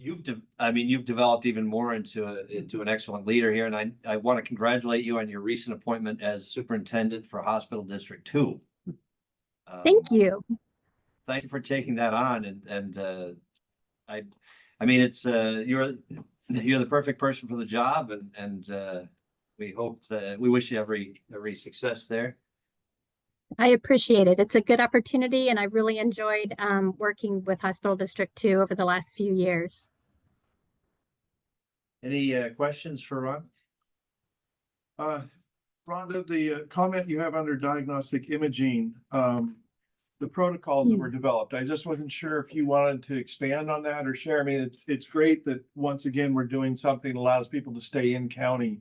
you've developed even more into an excellent leader here, and I want to congratulate you on your recent appointment as superintendent for Hospital District 2. Thank you. Thank you for taking that on, it's you're the perfect person for the job, and we wish you every success there. I appreciate it. It's a good opportunity, and I really enjoyed working with Hospital District 2 over the last few years. Any questions for Ron? Rhonda, the comment you have under diagnostic imaging, the protocols that were developed, I just wasn't sure if you wanted to expand on that or share. I mean, it's great that once again, we're doing something that allows people to stay in county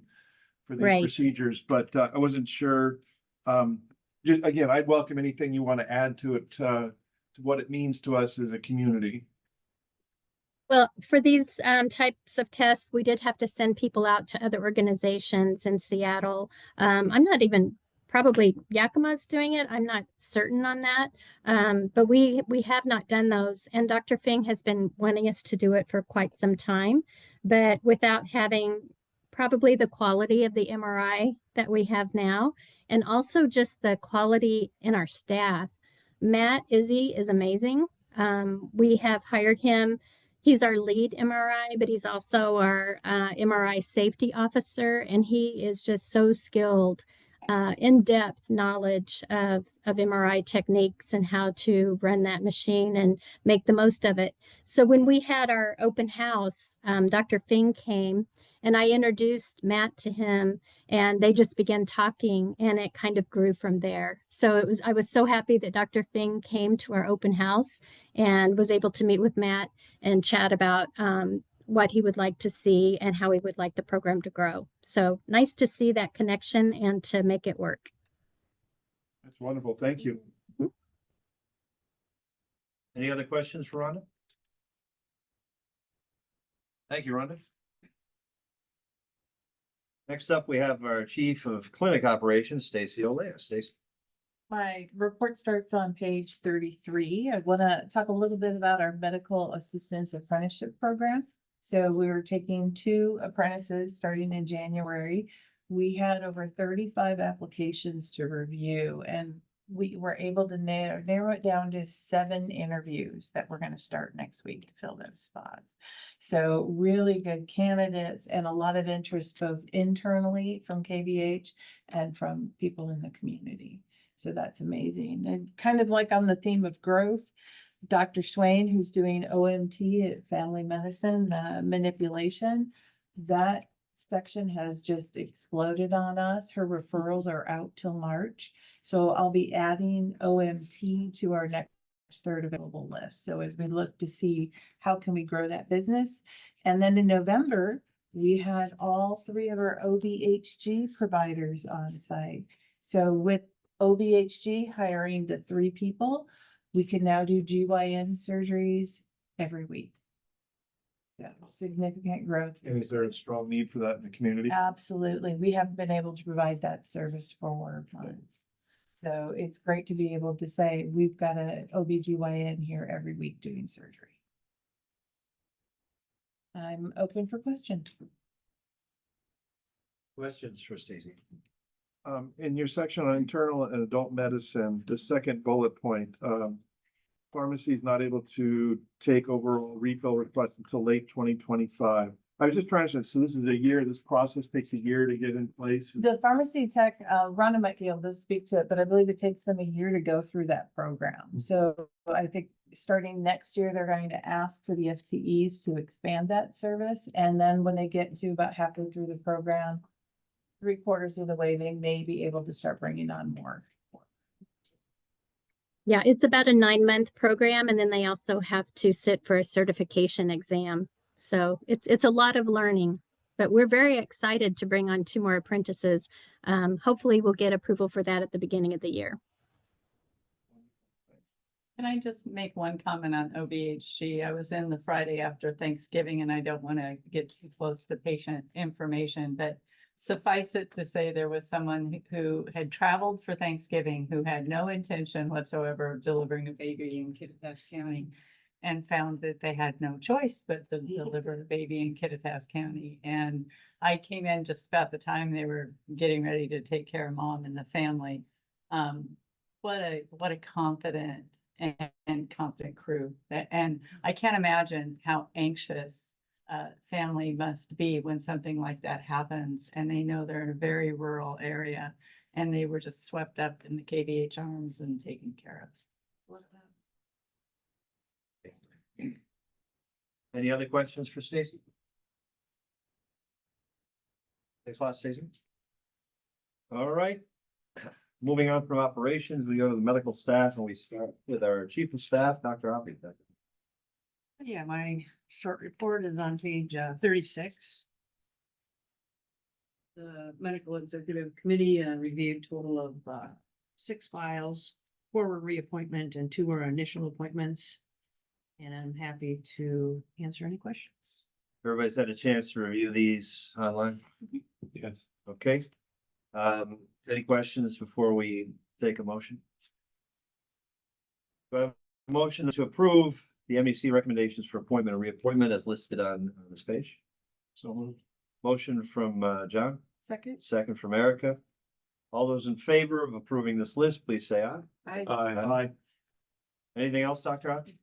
for these procedures, but I wasn't sure. Again, I'd welcome anything you want to add to it, to what it means to us as a community. Well, for these types of tests, we did have to send people out to other organizations in Seattle. I'm not even, probably Yakima's doing it. I'm not certain on that. But we have not done those. And Dr. Fing has been wanting us to do it for quite some time, but without having probably the quality of the MRI that we have now, and also just the quality in our staff. Matt Izzy is amazing. We have hired him. He's our lead MRI, but he's also our MRI safety officer, and he is just so skilled, in-depth knowledge of MRI techniques and how to run that machine and make the most of it. So when we had our open house, Dr. Fing came, and I introduced Matt to him, and they just began talking, and it kind of grew from there. So I was so happy that Dr. Fing came to our open house and was able to meet with Matt and chat about what he would like to see and how he would like the program to grow. So nice to see that connection and to make it work. That's wonderful. Thank you. Any other questions for Rhonda? Thank you, Rhonda. Next up, we have our Chief of Clinic Operations, Stacy Olea. Stacy. My report starts on page 33. I want to talk a little bit about our medical assistance apprenticeship program. So we were taking 2 apprentices starting in January. We had over 35 applications to review, and we were able to narrow it down to 7 interviews that we're going to start next week to fill those spots. So really good candidates and a lot of interest both internally from KVH and from people in the community. So that's amazing. And kind of like on the theme of growth, Dr. Swain, who's doing OMT at family medicine, manipulation, that section has just exploded on us. Her referrals are out till March. So I'll be adding OMT to our next third available list. So as we look to see how can we grow that business. And then in November, we had all 3 of our OBHG providers on site. So with OBHG hiring the 3 people, we can now do GYN surgeries every week. Yeah, significant growth. And is there a strong need for that in the community? Absolutely. We haven't been able to provide that service for months. So it's great to be able to say we've got a OBGYN here every week doing surgery. I'm open for questions. Questions for Stacy? In your section on internal and adult medicine, the second bullet point, pharmacy is not able to take overall refill requests until late 2025. I was just trying to, so this is a year, this process takes a year to get in place. The pharmacy tech, Rhonda might be able to speak to it, but I believe it takes them a year to go through that program. So I think starting next year, they're going to ask for the FTEs to expand that service. And then when they get to about halfway through the program, 3/4 of the way, they may be able to start bringing on more. Yeah, it's about a 9-month program, and then they also have to sit for a certification exam. So it's a lot of learning, but we're very excited to bring on 2 more apprentices. Hopefully we'll get approval for that at the beginning of the year. Can I just make one comment on OBHG? I was in the Friday after Thanksgiving, and I don't want to get too close to patient information, but suffice it to say there was someone who had traveled for Thanksgiving who had no intention whatsoever of delivering a baby in Kittitas County, and found that they had no choice but to deliver a baby in Kittitas County. And I came in just about the time they were getting ready to take care of mom and the family. What a confident and competent crew. And I can't imagine how anxious family must be when something like that happens, and they know they're in a very rural area, and they were just swept up in the KVH arms and taken care of. Any other questions for Stacy? Thanks a lot, Stacy. All right. Moving on from operations, we go to the medical staff, and we start with our chief of staff, Dr. Hoppy. Yeah, my short report is on page 36. The medical executive committee reviewed total of 6 files, 4 were reappointment and 2 were initial appointments. And I'm happy to answer any questions. Everybody's had a chance to review these online? Yes. Okay. Any questions before we take a motion? Do I have a motion to approve the MEC recommendations for appointment and reappointment as listed on this page? So moved. Motion from John, Second. second from Erica. All those in favor of approving this list, please say aye. Aye. Anything else, Dr. Hoppy?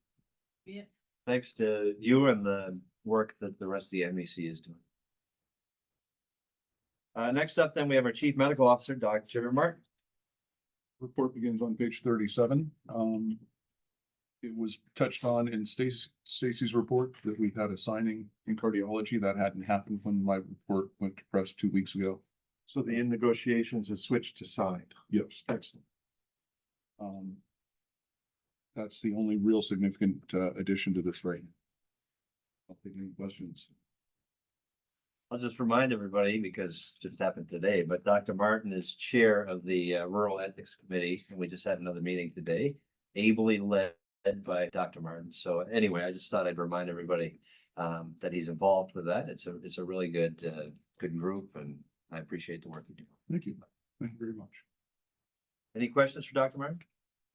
Yeah. Thanks to you and the work that the rest of the MEC is doing. Next up, then we have our Chief Medical Officer, Dr. Martin. Report begins on page 37. It was touched on in Stacy's report that we've had a signing in cardiology. That hadn't happened when my report went to press 2 weeks ago. So the in negotiations has switched to signed. Yes. Excellent. That's the only real significant addition to this right now. I'll take any questions. I'll just remind everybody, because it just happened today, but Dr. Martin is chair of the Rural Ethics Committee, and we just had another meeting today. Ably led led by Dr. Martin. So anyway, I just thought I'd remind everybody that he's involved with that. It's a really good group, and I appreciate the work you do. Thank you. Thank you very much. Any questions for Dr. Martin?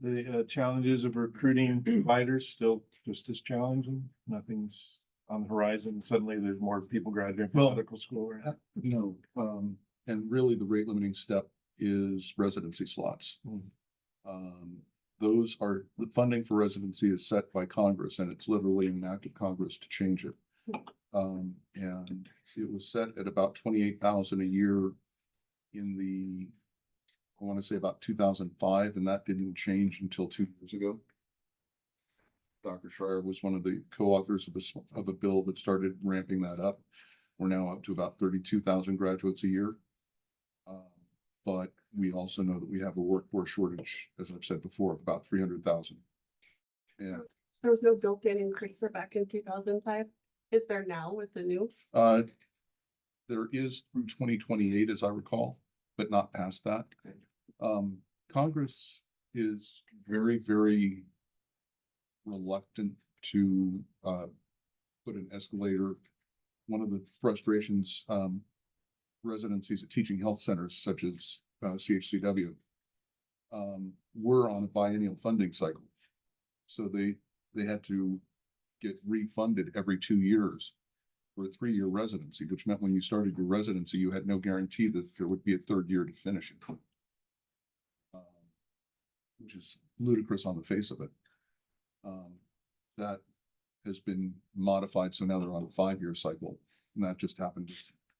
The challenges of recruiting providers still just as challenging. Nothing's on the horizon. Suddenly there's more people graduating from Well, medical school. Right? No, and really the rate limiting step is residency slots. Those are, the funding for residency is set by Congress, and it's literally an act of Congress to change it. And it was set at about 28,000 a year in the, I want to say about 2005, and that didn't change until 2 years ago. Dr. Schreier was one of the co-authors of a bill that started ramping that up. We're now up to about 32,000 graduates a year. But we also know that we have a workforce shortage, as I've said before, of about 300,000. And There was no built-in increase back in 2005. Is there now with the new? there is through 2028, as I recall, but not past that. Congress is very, very reluctant to put an escalator. One of the frustrations, residencies at teaching health centers such as CHCW, were on a biennial funding cycle. So they had to get refunded every 2 years for a 3-year residency, which meant when you started your residency, you had no guarantee that there would be a 3rd year to finish it. Which is ludicrous on the face of it. That has been modified, so now they're on a 5-year cycle, and that just happened.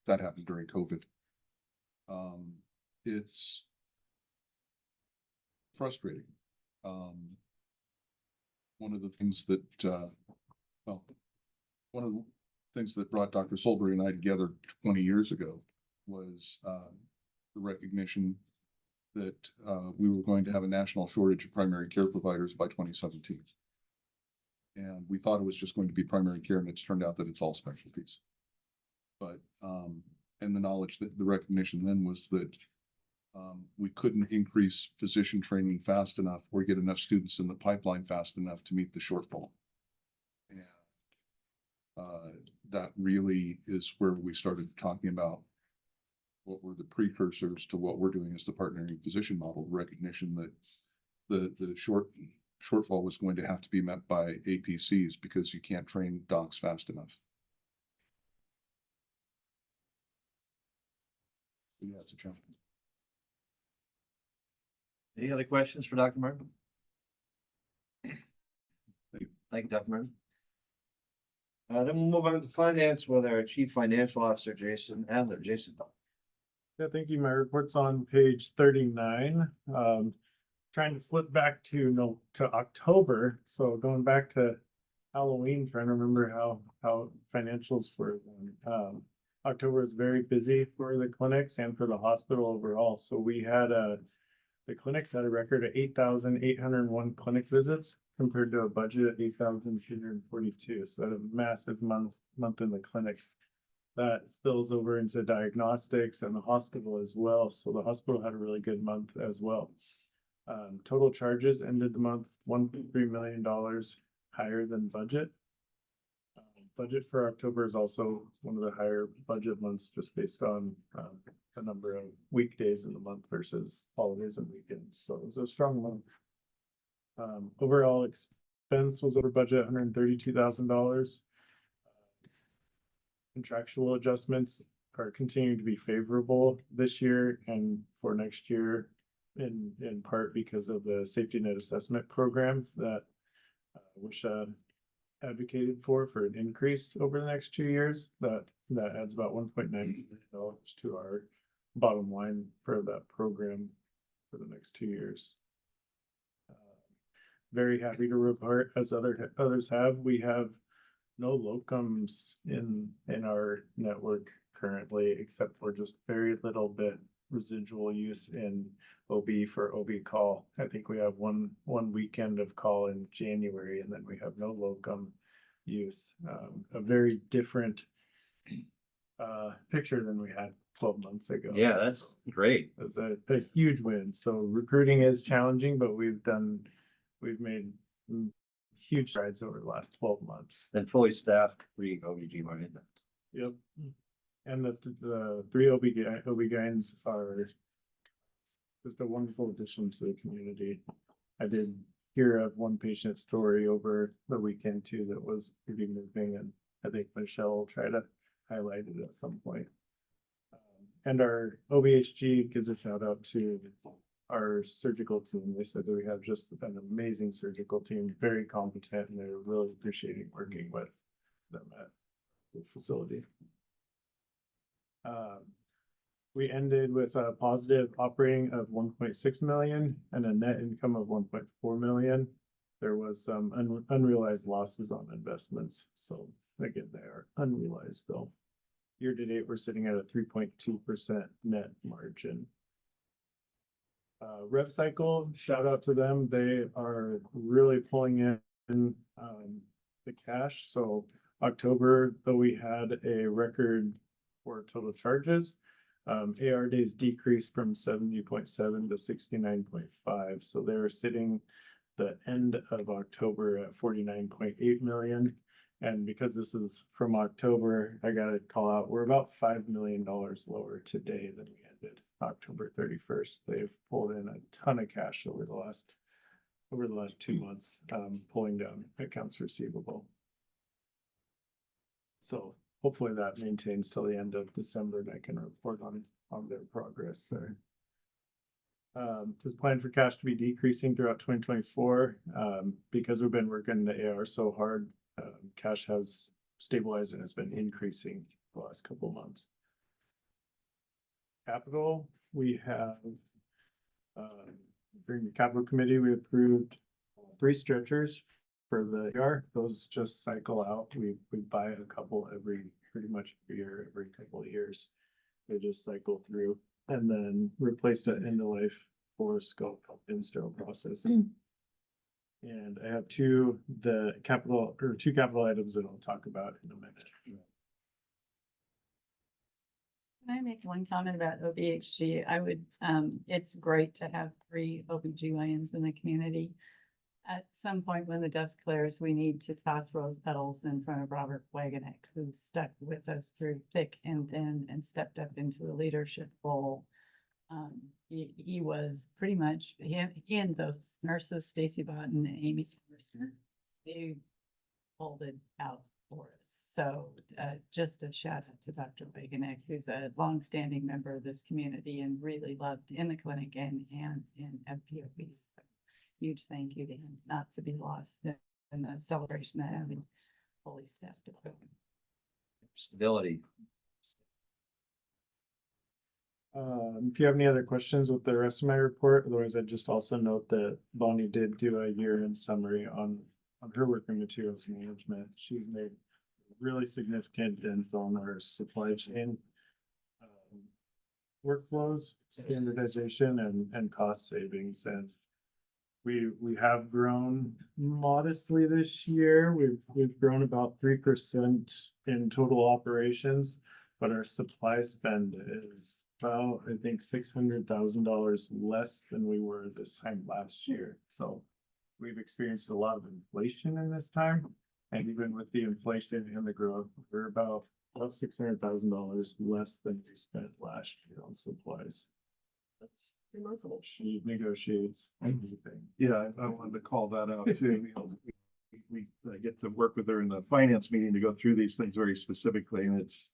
That happened during COVID. It's frustrating. One of the things that, one of the things that brought Dr. Solberry and I together 20 years ago was the recognition that we were going to have a national shortage of primary care providers by 2017. And we thought it was just going to be primary care, and it's turned out that it's all specialties. But, and the knowledge that the recognition then was that we couldn't increase physician training fast enough or get enough students in the pipeline fast enough to meet the shortfall. And that really is where we started talking about what were the precursors to what we're doing as the partnering physician model, recognition that the shortfall was going to have to be met by APCs because you can't train docs fast enough. So yeah, it's a challenge. Any other questions for Dr. Martin? Thank you, Dr. Martin. Then we'll move on to finance with our Chief Financial Officer, Jason Adler. Jason. Yeah, thank you. My report's on page 39. Trying to flip back to October. So going back to Halloween, trying to remember how financials for October is very busy for the clinics and for the hospital overall. So we had the clinics had a record of 8,801 clinic visits compared to a budget of 8,242. So a massive month in the clinics. That spills over into diagnostics and the hospital as well. So the hospital had a really good month as well. Total charges ended the month $1.3 million higher than budget. Budget for October is also one of the higher budget months just based on the number of weekdays in the month versus holidays and weekends. So it was a strong month. Overall expense was over budget, $132,000. Contractual adjustments are continuing to be favorable this year and for next year, in part because of the safety net assessment program that WSHA advocated for an increase over the next 2 years. That adds about $1.9 million to our bottom line for that program for the next 2 years. Very happy to report, as others have, we have no locums in our network currently, except for just very little bit residual use in OB for OB call. I think we have one weekend of call in January, and then we have no locum use. A very different picture than we had 12 months ago. Yeah, that's great. It's a huge win. So recruiting is challenging, but we've made huge strides over the last 12 months. And fully staffed, OBGYN. Yep. And the three OB-GYNs are just a wonderful addition to the community. I did hear of one patient story over the weekend too that was pretty moving, and I think Michelle will try to highlight it at some point. And our OBHG gives a shout out to our surgical team. They said that we have just an amazing surgical team, very competent, and they're really appreciating working with them at the facility. We ended with a positive operating of 1.6 million and a net income of 1.4 million. There was some unrealized losses on investments. So again, they are unrealized though. Year to date, we're sitting at a 3.2% net margin. RevCycle, shout out to them. They are really pulling in the cash. So October, though we had a record for total charges, AR days decreased from 70.7 to 69.5. So they're sitting the end of October at 49.8 million. And because this is from October, I gotta call out, we're about $5 million lower today than we ended October 31st. They've pulled in a ton of cash over the last 2 months, pulling down accounts receivable. So hopefully that maintains till the end of December, and I can report on their progress there. There's planned for cash to be decreasing throughout 2024. Because we've been working the AR so hard, cash has stabilized and has been increasing the last couple of months. Capital, we have, during the capital committee, we approved 3 stretchers for the AR. Those just cycle out. We buy a couple pretty much every year, every couple of years. They just cycle through, and then replaced an end of life for scope in sterile processing. And I have two capital items that I'll talk about in a minute. Can I make one comment about OBHG? I would, it's great to have 3 OBGYNs in the community. At some point when the dust clears, we need to toss rose petals in front of Robert Wagenek, who stuck with us through thick and thin and stepped up into a leadership role. He was pretty much, he and those nurses, Stacy Botten and Amy, they pulled it out for us. So just a shout out to Dr. Wagenek, who's a longstanding member of this community and really loved in the clinic and in FPOP. So huge thank you to him, not to be lost in the celebration of having fully staffed equipment. Stability. If you have any other questions with the rest of my report, otherwise I'd just also note that Bonnie did do a year-end summary on her working materials management. She's made really significant dent on our supply chain workflows, standardization, and cost savings. And we have grown modestly this year. We've grown about 3% in total operations, but our supply spend is about, I think, $600,000 less than we were this time last year. So we've experienced a lot of inflation in this time. And even with the inflation and the growth, we're about $600,000 less than we spent last year on supplies. That's remarkable. She negotiates everything. Yeah, I wanted to call that out too. You know, we get to work with her in the finance meeting to go through these things very specifically, and it's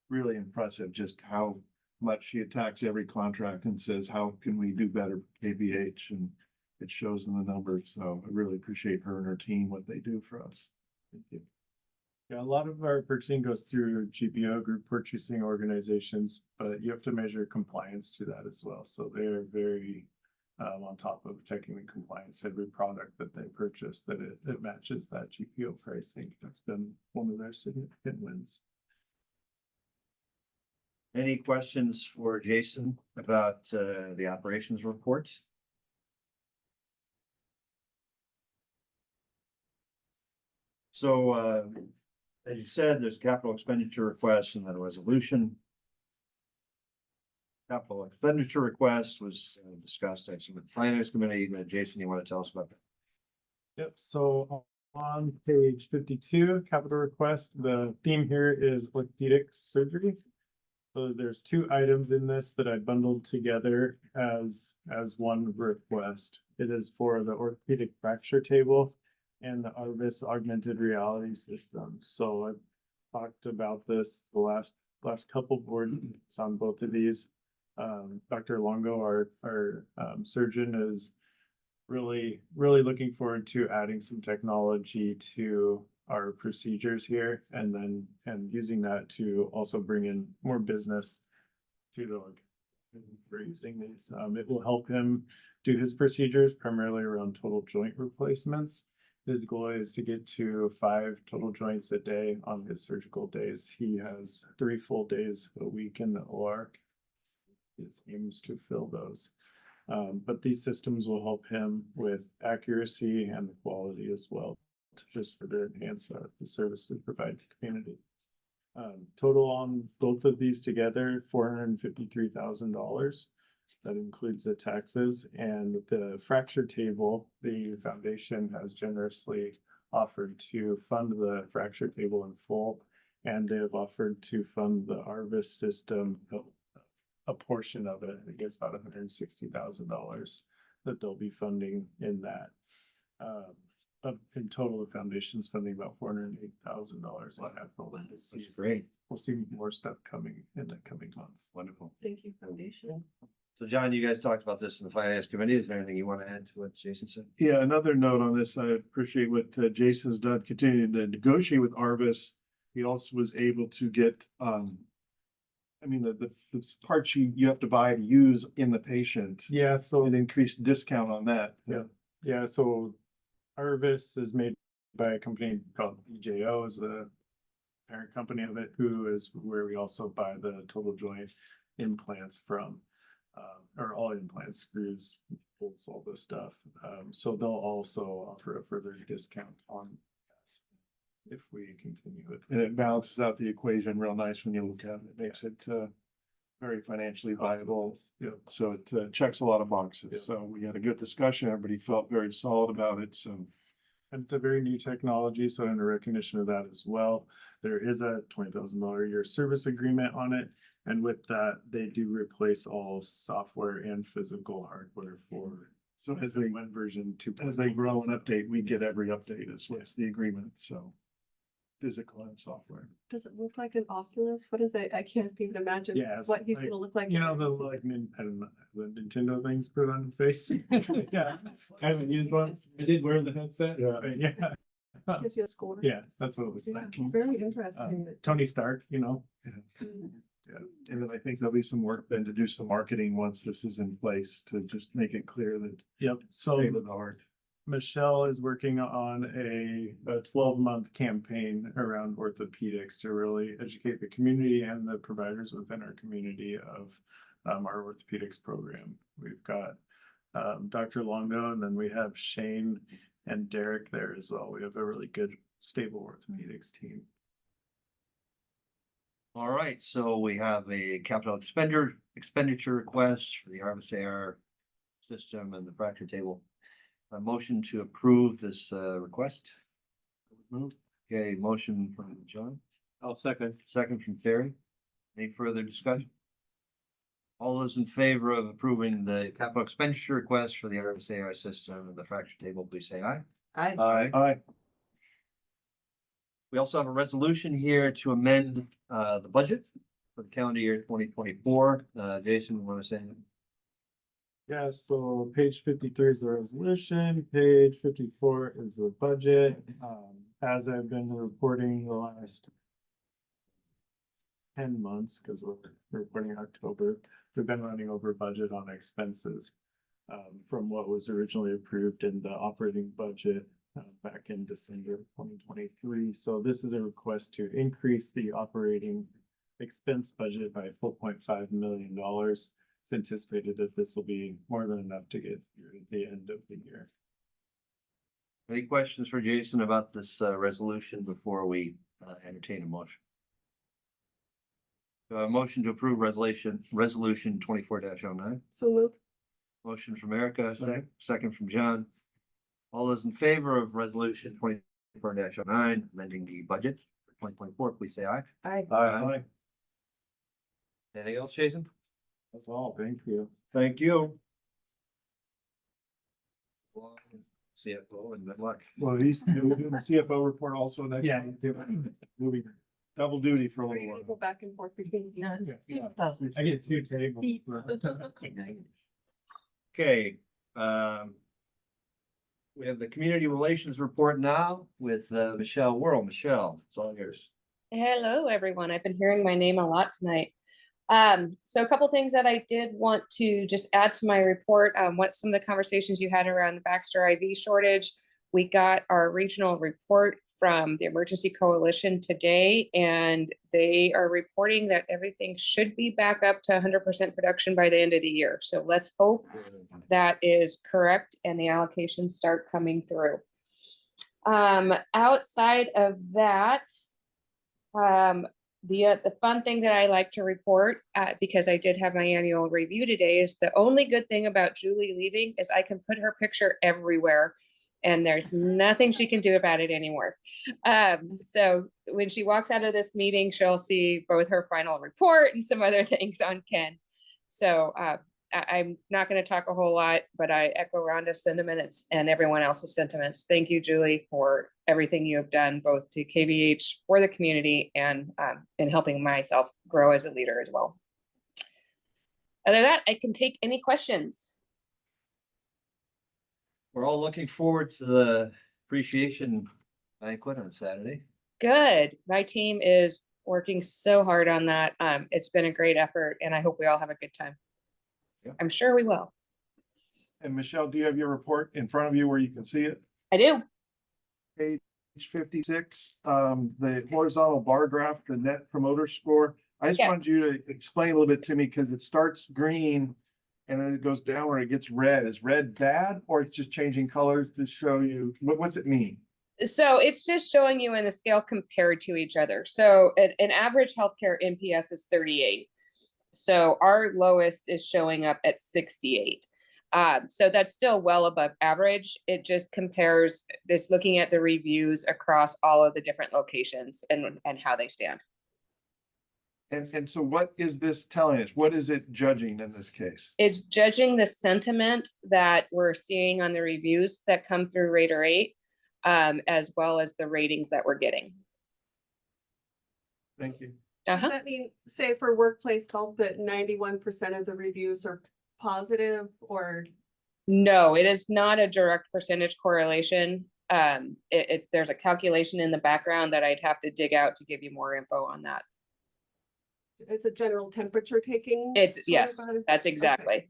really impressive just how much she attacks every contract and says, how can we do better for KVH? And it shows in the numbers. So I really appreciate her and her team, what they do for us. Thank you. Yeah, a lot of our purchasing goes through GPO, group purchasing organizations, but you have to measure compliance to that as well. So they're very on top of checking the compliance, every product that they purchase, that it matches that GPO pricing. That's been one of their significant wins. Any questions for Jason about the operations report? So as you said, there's capital expenditure request and then a resolution. Capital expenditure request was discussed actually with the finance committee. Jason, you want to tell us about that? Yep, so On page 52, capital request, the theme here is orthopedic surgery. So there's two items in this that I bundled together as one request. It is for the orthopedic fracture table and the Arvis augmented reality system. So I've talked about this the last couple board meetings on both of these. Dr. Longo, our surgeon, is really looking forward to adding some technology to our procedures here and using that to also bring in more business to the org for using these. It will help him do his procedures primarily around total joint replacements. His goal is to get to 5 total joints a day on his surgical days. He has 3 full days a week in the OR. It aims to fill those. But these systems will help him with accuracy and the quality as well, to just further enhance the service we provide to the community. Total on both of these together, $453,000. That includes the taxes, and the fracture table, the foundation has generously offered to fund the fracture table in full, and they have offered to fund the Arvis system, a portion of it. I think it's about $160,000 that they'll be funding in that. In total, the foundation's funding about $408,000. That's great. We'll see more stuff coming in the coming months. Wonderful. Thank you, Foundation. So John, you guys talked about this in the finance committee. Is there anything you want to add to what Jason said? Yeah, another note on this, I appreciate what Jason's done, continuing to negotiate with Arvis. He also was able to get, I mean, the parts you have to buy to use in the patient, Yeah, so an increased discount on that. Yeah, so Arvis is made by a company called EJO, is the parent company of it, who is where we also buy the total joint implants from. Or all implants, screws, bolts, all this stuff. So they'll also offer a further discount on this if we continue with. And it balances out the equation real nice when you look at it. It makes it very financially viable. Yeah. So it checks a lot of boxes. Yeah. So we had a good discussion. Everybody felt very solid about it. So And it's a very new technology, so in recognition of that as well, there is a $20,000 a year service agreement on it. And with that, they do replace all software and physical hardware for. So as they, one version 2. as they grow and update, we get every update is what's the agreement. So physical and software. Does it look like an Oculus? What is it? I can't even imagine Yeah, it's what he's like, gonna look like. You know, the like, I don't know, the Nintendo things put on the face. Yeah. I haven't used one. I did wear the headset. Yeah. But yeah. Gives you a score. Yeah, that's what it was Yeah, like. very interesting. Tony Stark, you know. Yeah, and then I think there'll be some work then to do some marketing once this is in place to just make it clear that Yep, so state of the art. Michelle is working on a 12-month campaign around orthopedics to really educate the community and the providers within our community of our orthopedics program. We've got Dr. Longo, and then we have Shane and Derek there as well. We have a really good, stable orthopedics team. All right, so we have a capital expenditure request for the Arvis AR system and the fracture table. A motion to approve this request. Okay, motion from John, I'll second. second from Terry. Any further discussion? All those in favor of approving the capital expenditure request for the Arvis AR system and the fracture table, please say aye. I, Aye. We also have a resolution here to amend the budget for the calendar year 2024. Jason, want to say anything? Yeah, so page 53 is the resolution, page 54 is the budget. As I've been reporting the last 10 months, because we're reporting October, we've been running over budget on expenses from what was originally approved in the operating budget back in December 2023. So this is a request to increase the operating expense budget by $4.5 million. It's anticipated that this will be more than enough to get through the end of the year. Any questions for Jason about this resolution before we entertain a motion? A motion to approve resolution 24-09. so moved. Motion from Erica, second from John. All those in favor of resolution 4-09, amending the budget for 2024, please say aye. Aye. Anything else, Jason? That's all, thank you. Thank you. CFO and good luck. Well, he's doing the CFO report also next. Yeah. Moving double duty for a We're little gonna while. go back and forth between. No, seats. it's too- I get 2 tables. Okay, we have the community relations report now with Michelle Worrell. Michelle, it's all yours. Hello, everyone. I've been hearing my name a lot tonight. So a couple things that I did want to just add to my report, what some of the conversations you had around the Baxter IV shortage. We got our regional report from the Emergency Coalition today, and they are reporting that everything should be back up to 100% production by the end of the year. So let's hope that is correct and the allocations start coming through. Outside of that, the fun thing that I like to report, because I did have my annual review today, is the only good thing about Julie leaving is I can put her picture everywhere and there's nothing she can do about it anymore. So when she walks out of this meeting, she'll see both her final report and some other things on Ken. So I'm not going to talk a whole lot, but I echo Rhonda's sentiments and everyone else's sentiments. Thank you, Julie, for everything you have done, both to KVH, for the community, and in helping myself grow as a leader as well. Other than that, I can take any questions. We're all looking forward to the appreciation banquet on Saturday. Good. My team is working so hard on that. It's been a great effort, and I hope we all have a good time. Yeah. I'm sure we will. And Michelle, do you have your report in front of you where you can see it? I do. Page 56, the horizontal bar graph, the net promoter score. I just Yes. wanted you to explain a little bit to me because it starts green and then it goes down where it gets red. Is red bad or it's just changing colors to show you, what's it mean? So it's just showing you in the scale compared to each other. So an average healthcare NPS is 38. So our lowest is showing up at 68. So that's still well above average. It just compares this, looking at the reviews across all of the different locations and how they stand. And so what is this telling us? What is it judging in this case? It's judging the sentiment that we're seeing on the reviews that come through Rater 8, as well as the ratings that we're getting. Thank you. Does that mean, say for workplace health, that 91% of the reviews are positive, or? No, it is not a direct percentage correlation. There's a calculation in the background that I'd have to dig out to give you more info on that. It's a general temperature taking? It's, sort of yes, a- that's exactly.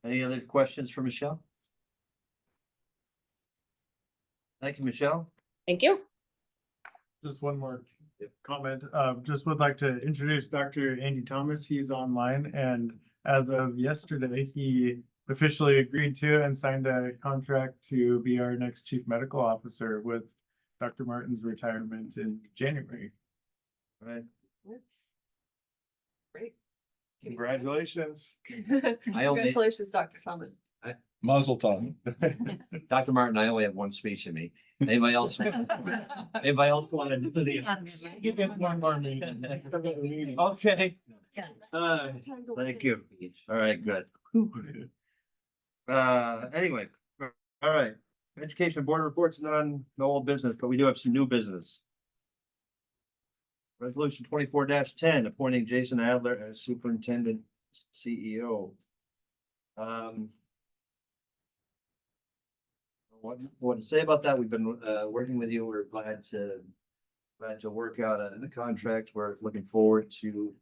Any other questions for Michelle? Thank you, Michelle. Thank you. Just one more comment. Just would like to introduce Dr. Andy Thomas. He's online, and as of yesterday, he officially agreed to and signed a contract to be our next chief medical officer with Dr. Martin's retirement in January. All right. Great. Congratulations. I only- Congratulations, Dr. Thomas. Mazel tov. Dr. Martin, I only have one speech in me. Anybody else? Anybody else want to do the? Okay. Thank you. All right, good. Anyway, all right. Education Board reports no old business, but we do have some new business. Resolution 24-10, appointing Jason Adler as superintendent CEO. What to say about that? We've been working with you. We're glad to work out a contract. We're looking forward to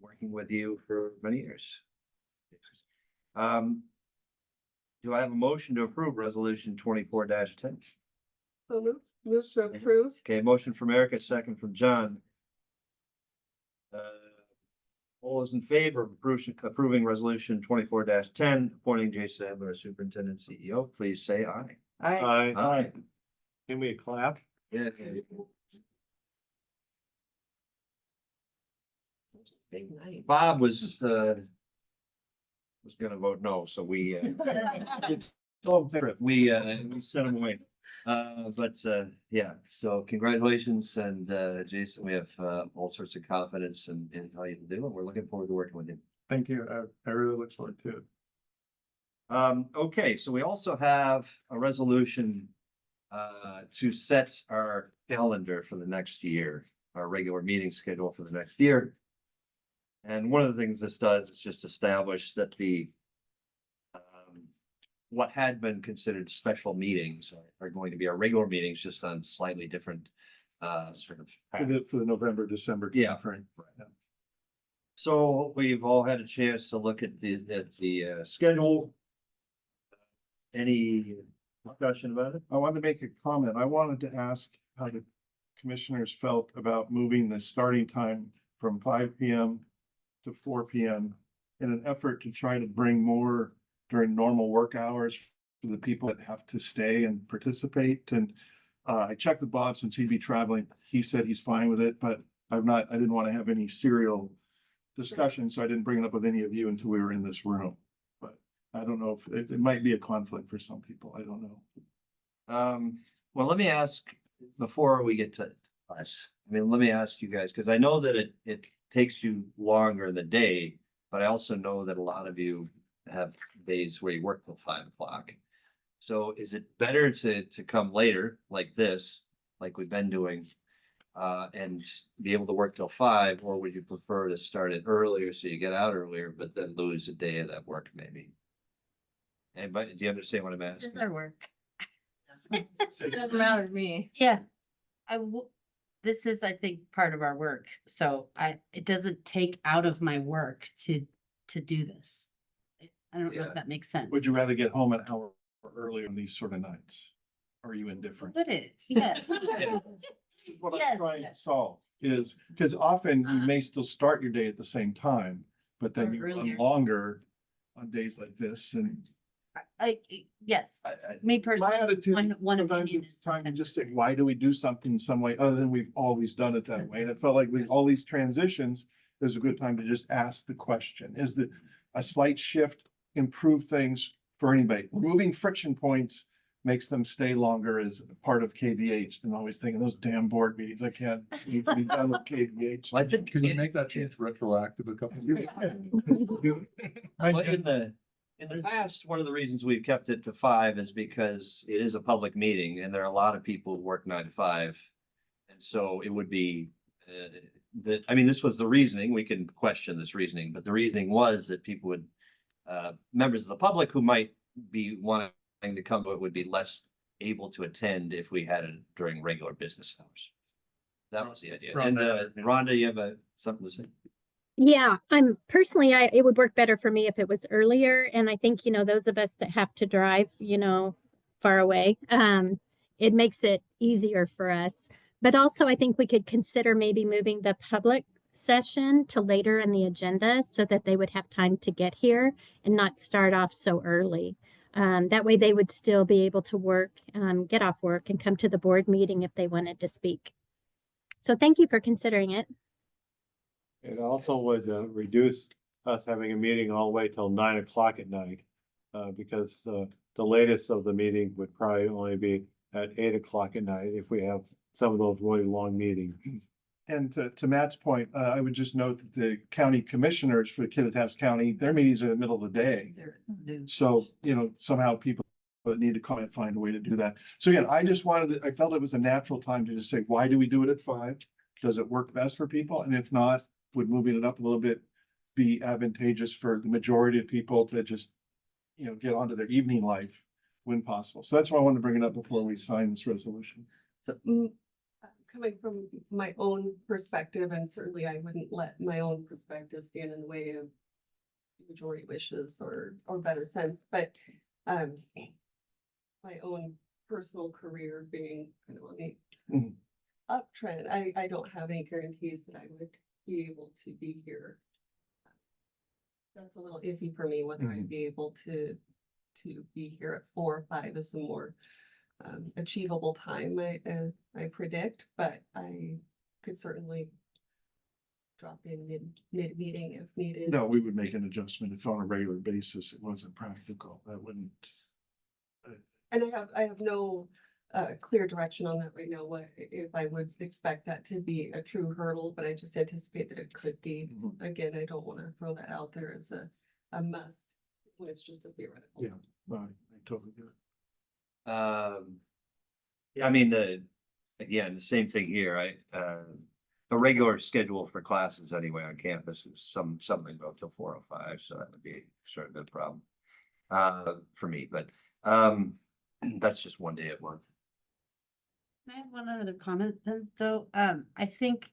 working with you for many years. Do I have a motion to approve resolution 24-10? So move to approve. Okay, motion from Erica, second from John. All those in favor of approving resolution 24-10, appointing Jason Adler as superintendent CEO, please say aye. Aye. Give me a clap. Yeah. Big night. Bob was gonna vote no, so we Oh, We sent them away. Yeah, so congratulations and, Jason, we have, all sorts of confidence in how you do, and we're looking forward to working with you. Thank you. I really look forward to it. Okay, so we also have a resolution to set our calendar for the next year, our regular meeting schedule for the next year. And one of the things this does is just establish that what had been considered special meetings are going to be our regular meetings, just on slightly different sort of. For the November, December. Yeah. timeframe. So we've all had a chance to look at the schedule. Any discussion about it? I wanted to make a comment. I wanted to ask how the commissioners felt about moving the starting time from 5 PM to 4 PM in an effort to try to bring more during normal work hours for the people that have to stay and participate. And I checked with Bob since he'd be traveling. He said he's fine with it, but I didn't want to have any serial discussion, so I didn't bring it up with any of you until we were in this room. But I don't know if it might be a conflict for some people. I don't know. Well, let me ask, before we get to us, let me ask you guys, because I know that it takes you longer in the day, but I also know that a lot of you have days where you work till 5 o'clock. So is it better to come later like this, like we've been doing, and be able to work till 5, or would you prefer to start it earlier so you get out earlier, but then lose a day of that work maybe? Anybody, do you understand what I'm This is asking? our work. Doesn't matter to me. Yeah. This is, I think, part of our work. So it doesn't take out of my work to do this. I don't know Yeah. if that makes sense. Would you rather get home an hour earlier on these sort of nights? Or are you indifferent? Would it? Yes. What I'm Yes, trying to yes. solve is, because often you may still start your day at the same time, but then Or you run earlier. longer on days like this and. Yes, I- me My personally. attitude, One sometimes opinion it's is time to sometimes- just say, why do we do something some way other than we've always done it that way? And it felt like with all these transitions, there's a good time to just ask the question. Is that a slight shift improve things for anybody? Removing friction points makes them stay longer as part of KVH than always thinking those damn board meetings. I can't need to be done with KVH. Well, I think. Can you make that change retroactive a couple of years? Well, in the past, one of the reasons we've kept it to 5 is because it is a public meeting and there are a lot of people who work 9 to 5. And so it would be, this was the reasoning, we can question this reasoning, but the reasoning was that people would, members of the public who might be wanting to come, but would be less able to attend if we had it during regular business hours. That was the idea. And, Rhonda, you have something to say? Yeah, it would work better for me if it was earlier. And I think, those of us that have to drive, far away, it makes it easier for us. But also I think we could consider maybe moving the public session to later in the agenda so that they would have time to get here and not start off so early. That way they would still be able to work, get off work and come to the board meeting if they wanted to speak. So thank you for considering it. It also would reduce us having a meeting all the way till 9 o'clock at night. Because the latest of the meeting would probably only be at 8 o'clock at night if we have some of those really long meetings. And to Matt's point, I would just note that the county commissioners for Kittitas County, their meetings are in the middle of the day. So, somehow people that need to comment, find a way to do that. So again, I felt it was a natural time to just say, why do we do it at 5? Does it work best for people? And if not, would moving it up a little bit be advantageous for the majority of people to just, get onto their evening life when possible. So that's why I wanted to bring it up before we sign this resolution. Coming from my own perspective, and certainly I wouldn't let my own perspective stand in the way of majority wishes or better sense, but my own personal career being kind of on the Mhm. uptrend, I don't have any guarantees that I would be able to be here. That's a little iffy for me, whether I'd be able to be here at 4 or 5 is a more achievable time, I predict, but I could certainly drop in mid meeting if needed. No, we would make an adjustment if on a regular basis it wasn't practical. That wouldn't, And I have no clear direction on that right now, what, if I would expect that to be a true hurdle, but I just anticipate that it could be. Mhm. Again, I don't want to throw that out there as a must, when it's just a theoretical. Yeah. I totally get it. Yeah, I mean, again, the same thing here, a regular schedule for classes anyway on campus is something go till 4:05, so that would be sort of a problem. For me, but, that's just one day at month. I have one other comment then, though. I think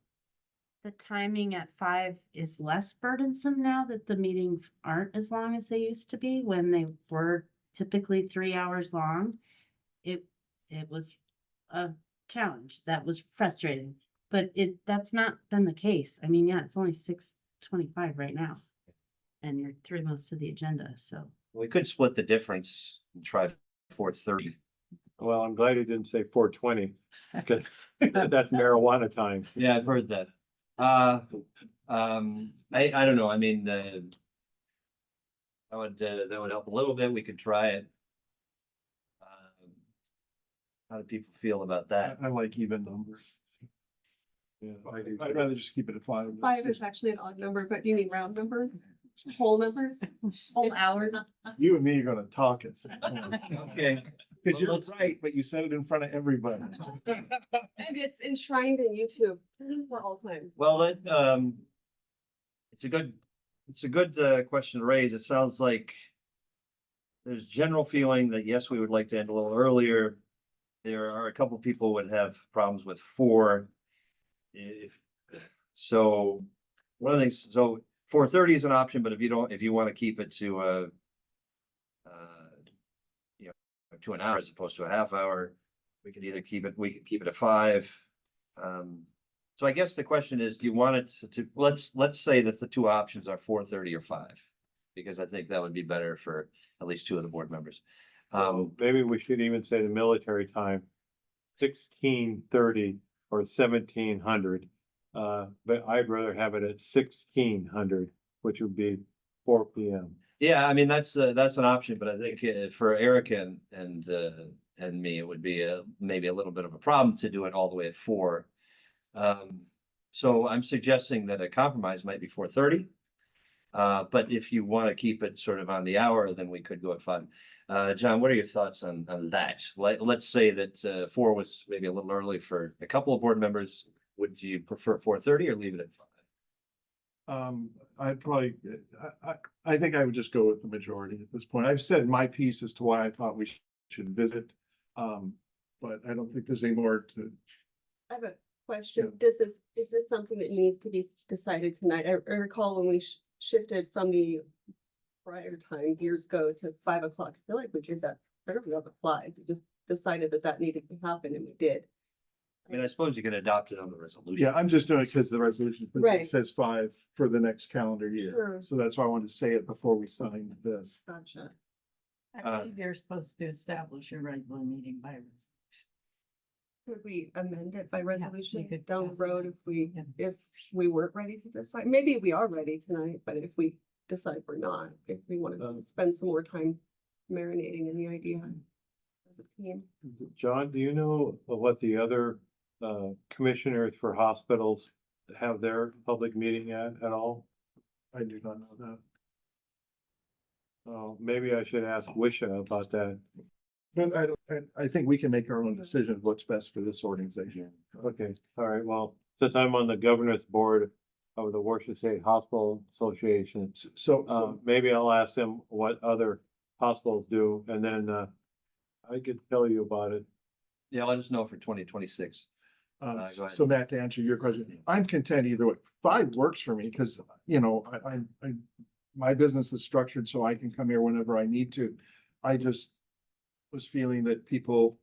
the timing at 5 is less burdensome now that the meetings aren't as long as they used to be when they were typically 3 hours long. It was a challenge. That was frustrating, but that's not been the case. I mean, yeah, it's only 6:25 right now. And you're through most of the agenda, so. We could split the difference and try 4:30. Well, I'm glad he didn't say 4:20, because that's marijuana time. Yeah, I've heard that. I don't know, I mean, that would help a little bit, we could try it. How do people feel about that? I like even numbers. Yeah. I'd rather just keep it at 5. 5 is actually an odd number, but do you mean round numbers? Whole numbers? Whole hours. You and me are gonna talk at some point. Okay. Cause you're Let's- right, but you said it in front of everybody. And it's enshrined in YouTube for all time. Well, it's a good question to raise. It sounds like there's general feeling that, yes, we would like to end a little earlier. There are a couple people would have problems with 4. So, one of the things, so 4:30 is an option, but if you want to keep it to to an hour as opposed to a half hour, we could keep it at 5. So I guess the question is, do you want it to, let's say that the two options are 4:30 or 5, because I think that would be better for at least 2 of the board members. Maybe we should even say the military time, 16:30 or 1700. But I'd rather have it at 1600, which would be 4 p.m. Yeah, I mean, that's an option, but I think for Erica and me, it would be maybe a little bit of a problem to do it all the way at 4. So I'm suggesting that a compromise might be 4:30. But if you want to keep it sort of on the hour, then we could go at 5. John, what are your thoughts on that? Let's say that 4 was maybe a little early for a couple of board members. Would you prefer 4:30 or leave it at 5? I'd probably, I think I would just go with the majority at this point. I've said my piece as to why I thought we should visit. But I don't think there's any more to. I have a question. Is this something that needs to be decided tonight? I recall when we shifted from the prior time years ago to 5 o'clock. I feel like we did that fairly on the fly. We just decided that needed to happen and we did. I mean, I suppose you can adopt it on the resolution. Yeah, I'm just doing it because the resolution Right. says 5 for the next calendar year. Sure. So that's why I wanted to say it before we signed this. Gotcha. I believe you're supposed to establish your regular meeting by resolution. Could we amend it by we resolution could down the pass it. road Yeah. if we weren't ready to decide? Maybe we are ready tonight, but if we decide we're not, if we want to spend some more time marinating in the idea as a team. John, do you know what the other commissioners for hospitals have their public meeting at all? I do not know that. Oh, maybe I should ask Wisha about that. But I think we can make our own decision of what's best for this organization. Okay, all right, well, since I'm on the governor's board of the Washington State Hospital Association, So, maybe I'll ask them what other hospitals do, and then I could tell you about it. Yeah, let us know for 2026. Go ahead. so Matt, to answer your question, I'm content either way. 5 works for me because, my business is structured so I can come here whenever I need to. I just was feeling that people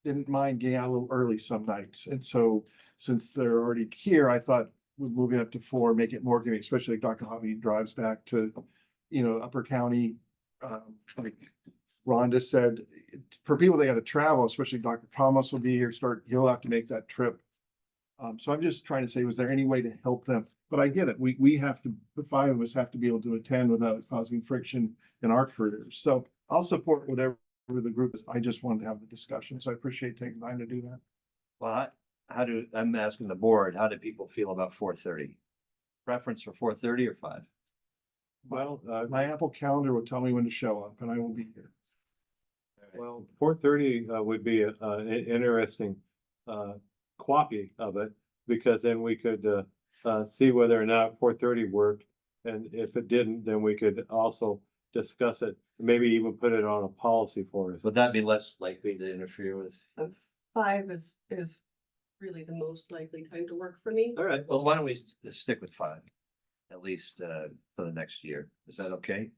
didn't mind getting out a little early some nights. And so since they're already here, I thought we're moving up to 4, make it more convenient, especially like Dr. Hobby drives back to, Upper County. Like Rhonda said, for people that got to travel, especially Dr. Thomas will be here, he'll have to make that trip. So I'm just trying to say, was there any way to help them? But I get it. We have to, the 5 of us have to be able to attend without causing friction in our careers. So I'll support whatever with the group. I just wanted to have the discussion, so I appreciate taking time to do that. Well, I'm asking the board, how do people feel about 4:30? Preference for 4:30 or 5? Well, My Apple calendar will tell me when to show up and I will be here. well, 4:30 would be an interesting copy of it, because then we could see whether or not 4:30 worked. And if it didn't, then we could also discuss it, maybe even put it on a policy for us. Would that be less likely to interfere with? 5 is really the most likely time to work for me. All right, well, why don't we stick with 5? At least for the next year. Is that okay?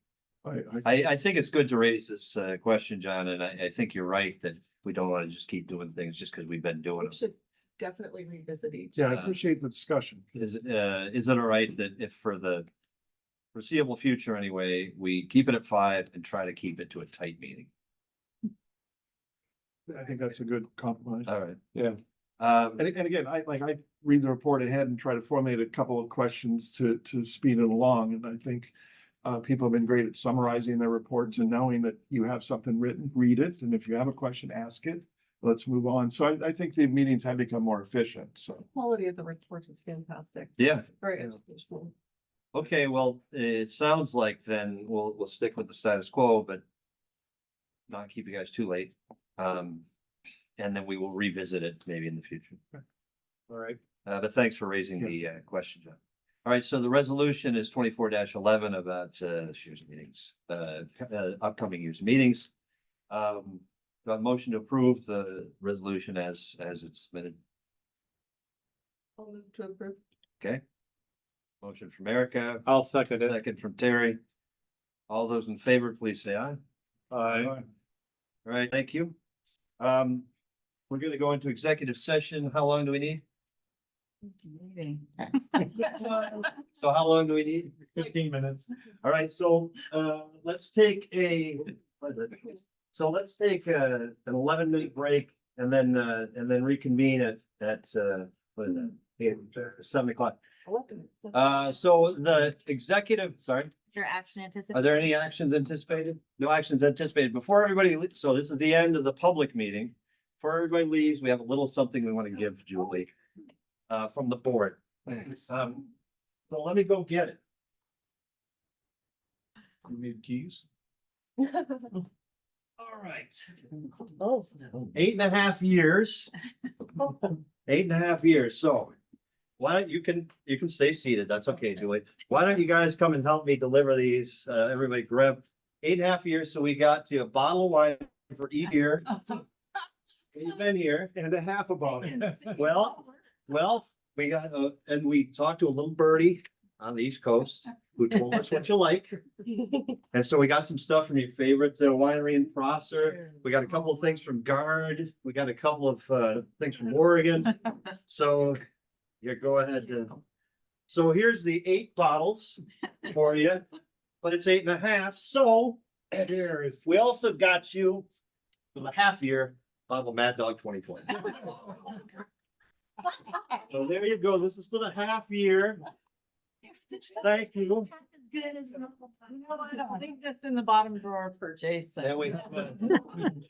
I think it's good to raise this question, John, and I think you're right that we don't want to just keep doing things just because we've been doing We them. should definitely revisit each. Yeah, I appreciate the discussion. Is it all right that if for the foreseeable future anyway, we keep it at 5 and try to keep it to a tight meeting? I think that's a good compromise. All right. Yeah. And again, I read the report ahead and try to formulate a couple of questions to speed it along. And I think people have been great at summarizing their reports and knowing that you have something written, read it. And if you have a question, ask it. Let's move on. So I think the meetings have become more efficient, so. Quality of the report is fantastic. Yeah. Very educational. Okay, well, it sounds like then we'll stick with the status quo, but not keep you guys too late. And then we will revisit it maybe in the future. All right. But thanks for raising the question, John. All right, so the resolution is 24-11 about this year's meetings, upcoming year's meetings. Got a motion to approve the resolution as it's submitted. I'll move to approve. Okay. Motion from Erica, I'll second it. second from Terry. All those in favor, please say aye. Aye. All right, thank you. We're gonna go into executive session. How long do we need? So how long do we need? 15 minutes. All right, so let's take an 11-minute break and then reconvene at what is that? 7 o'clock. So the executive, sorry. Is there action anticipated? Are there any actions anticipated? No actions anticipated. Before everybody, so this is the end of the public meeting. Before everybody leaves, we have a little something we want to give Julie from the board. So let me go get it. You need keys? All right. 8.5 years. 8.5 years. So why don't you can stay seated. That's okay, Julie. Why don't you guys come and help me deliver these? Everybody grab 8.5 years. So we got to a bottle of wine for each year. You've been here. And a half a bottle. Well, we got, and we talked to a little birdie on the East Coast who told us what you like. And so we got some stuff from your favorite winery in Prosser. We got a couple of things from Guard. We got a couple of things from Oregon. So you go ahead. So here's the 8 bottles for you, but it's 8.5. So we also got you for the half year bottle of Mad Dog 2020. So there you go. This is for the half year. Thank you. I think that's in the bottom drawer for Jason. And we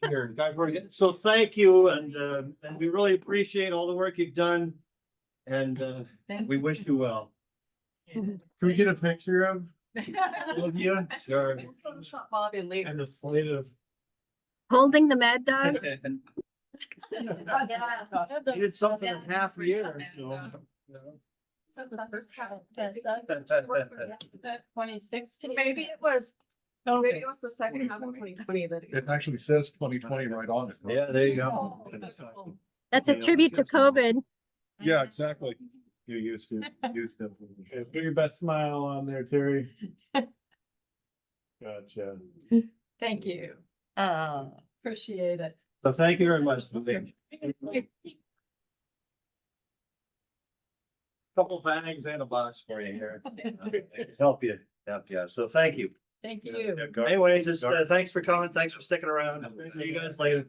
here, guys, so thank you, and we really appreciate all the work you've done, and we wish you well. Can we get a picture of you Sure. Photoshop Bob and leave. and the slate of? Holding the mad dog? You did something in half a year. So the first half. 2016. Maybe it was, maybe it was the second half of 2020 that. It actually says 2020 right on it. Yeah, there you go. That's a tribute to COVID. Yeah, exactly. You used to. Okay, put your best smile on there, Terry. Gotcha. Thank you. Appreciate it. So thank you very much. Couple bags and a box for you here. Help you. So thank you. Thank you. Anyway, just thanks for coming. Thanks for sticking around. See you guys later.